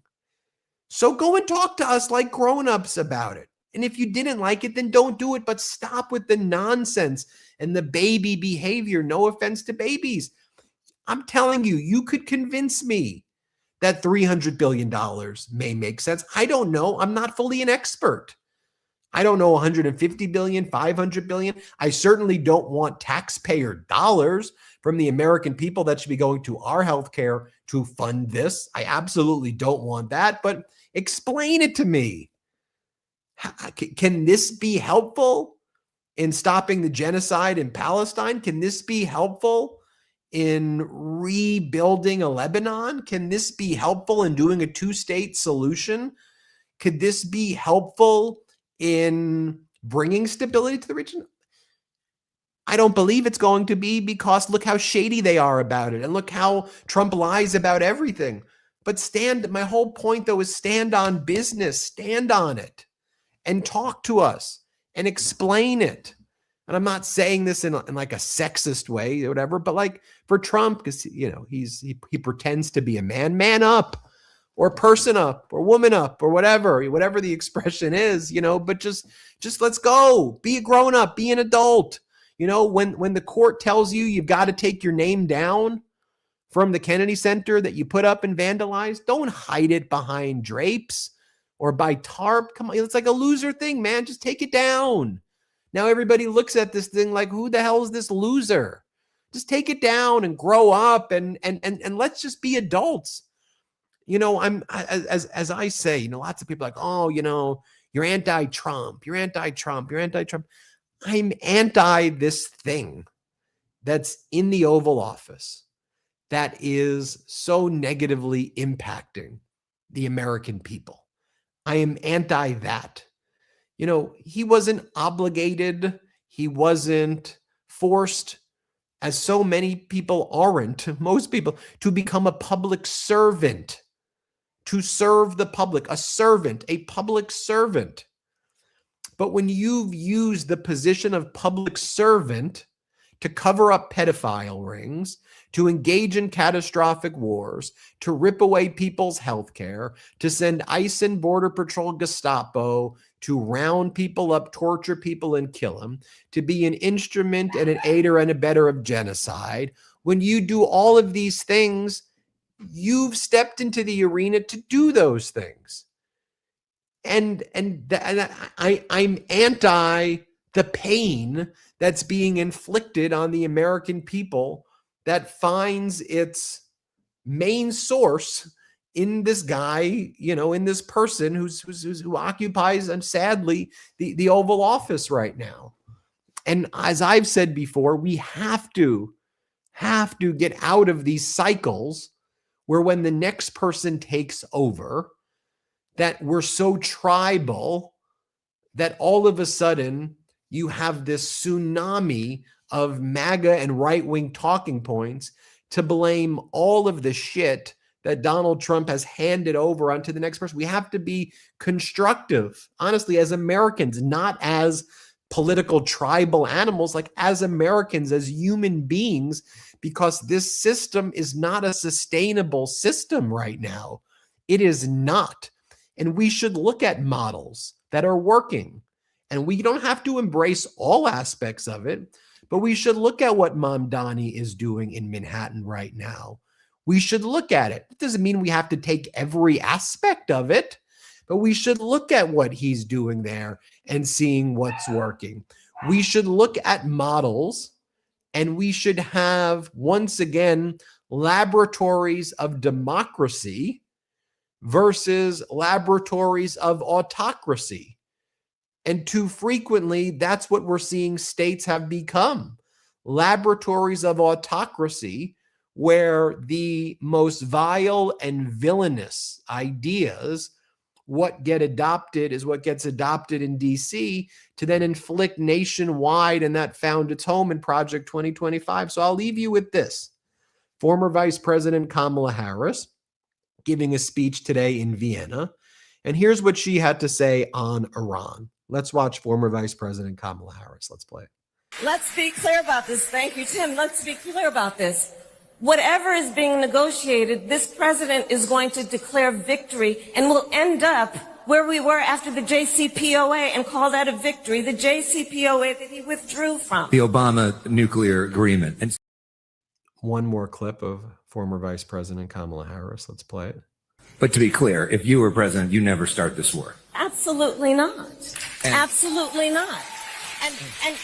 So go and talk to us like grown-ups about it. And if you didn't like it, then don't do it. But stop with the nonsense and the baby behavior. No offense to babies. I'm telling you, you could convince me that $300 billion may make sense. I don't know. I'm not fully an expert. I don't know 150 billion, 500 billion. I certainly don't want taxpayer dollars from the American people that should be going to our healthcare to fund this. I absolutely don't want that, but explain it to me. Can this be helpful in stopping the genocide in Palestine? Can this be helpful in rebuilding a Lebanon? Can this be helpful in doing a two-state solution? Could this be helpful in bringing stability to the region? I don't believe it's going to be, because look how shady they are about it. And look how Trump lies about everything. But my whole point though is stand on business, stand on it and talk to us and explain it. And I'm not saying this in like a sexist way or whatever, but like for Trump, because he pretends to be a man up, or person up, or woman up, or whatever the expression is, but just let's go. Be a grown up, be an adult. When the court tells you you've got to take your name down from the Kennedy Center that you put up and vandalized, don't hide it behind drapes or by tarp. Come on, it's like a loser thing, man. Just take it down. Now everybody looks at this thing like, who the hell is this loser? Just take it down and grow up and let's just be adults. As I say, lots of people are like, oh, you're anti-Trump, you're anti-Trump, you're anti-Trump. I'm anti this thing that's in the Oval Office that is so negatively impacting the American people. I am anti that. He wasn't obligated. He wasn't forced, as so many people aren't, most people, to become a public servant, to serve the public, a servant, a public servant. But when you've used the position of public servant to cover up pedophile rings, to engage in catastrophic wars, to rip away people's health care, to send ICE and Border Patrol Gestapo to round people up, torture people, and kill them, to be an instrument and an aider and abetter of genocide, when you do all of these things, you've stepped into the arena to do those things. And I'm anti the pain that's being inflicted on the American people that finds its main source in this guy, in this person who occupies, and sadly, the Oval Office right now. And as I've said before, we have to get out of these cycles where when the next person takes over, that we're so tribal that all of a sudden you have this tsunami of MAGA and right-wing talking points to blame all of the shit that Donald Trump has handed over onto the next person. We have to be constructive, honestly, as Americans, not as political tribal animals, like as Americans, as human beings, because this system is not a sustainable system right now. It is not. And we should look at models that are working. And we don't have to embrace all aspects of it, but we should look at what Mamdani is doing in Manhattan right now. We should look at it. It doesn't mean we have to take every aspect of it, but we should look at what he's doing there and seeing what's working. We should look at models, and we should have, once again, laboratories of democracy versus laboratories of autocracy. And too frequently, that's what we're seeing states have become. Laboratories of autocracy, where the most vile and villainous ideas, what get adopted is what gets adopted in DC to then inflict nationwide, and that found its home in Project 2025. So I'll leave you with this. Former Vice President Kamala Harris giving a speech today in Vienna. And here's what she had to say on Iran. Let's watch former Vice President Kamala Harris. Let's play it. Let's be clear about this. Thank you, Tim. Let's be clear about this. Whatever is being negotiated, this president is going to declare victory and will end up where we were after the JCPOA and call that a victory, the JCPOA that he withdrew from. The Obama nuclear agreement. And one more clip of former Vice President Kamala Harris. Let's play it. But to be clear, if you were president, you never start this war. Absolutely not. Absolutely not. And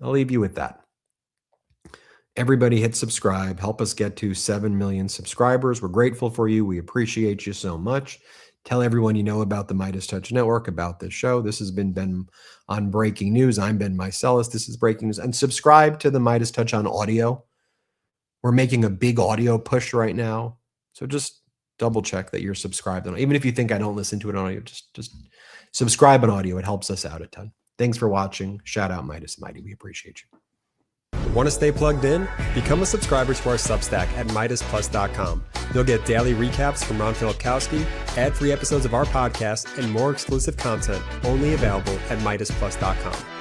I'll leave you with that. Everybody hit subscribe. Help us get to 7 million subscribers. We're grateful for you. We appreciate you so much. Tell everyone you know about the MeidasTouch Network, about this show. This has been Ben on Breaking News. I'm Ben Meiselas. This is Breaking News. And subscribe to the MeidasTouch on audio. We're making a big audio push right now. So just double check that you're subscribed on. Even if you think I don't listen to it on audio, just subscribe on audio. It helps us out a ton. Thanks for watching. Shout out Meidas Mighty. We appreciate you. Want to stay plugged in? Become a subscriber to our Substack at MeidasPlus.com. You'll get daily recaps from Ron Filipkowski, ad-free episodes of our podcast, and more exclusive content only available at MeidasPlus.com.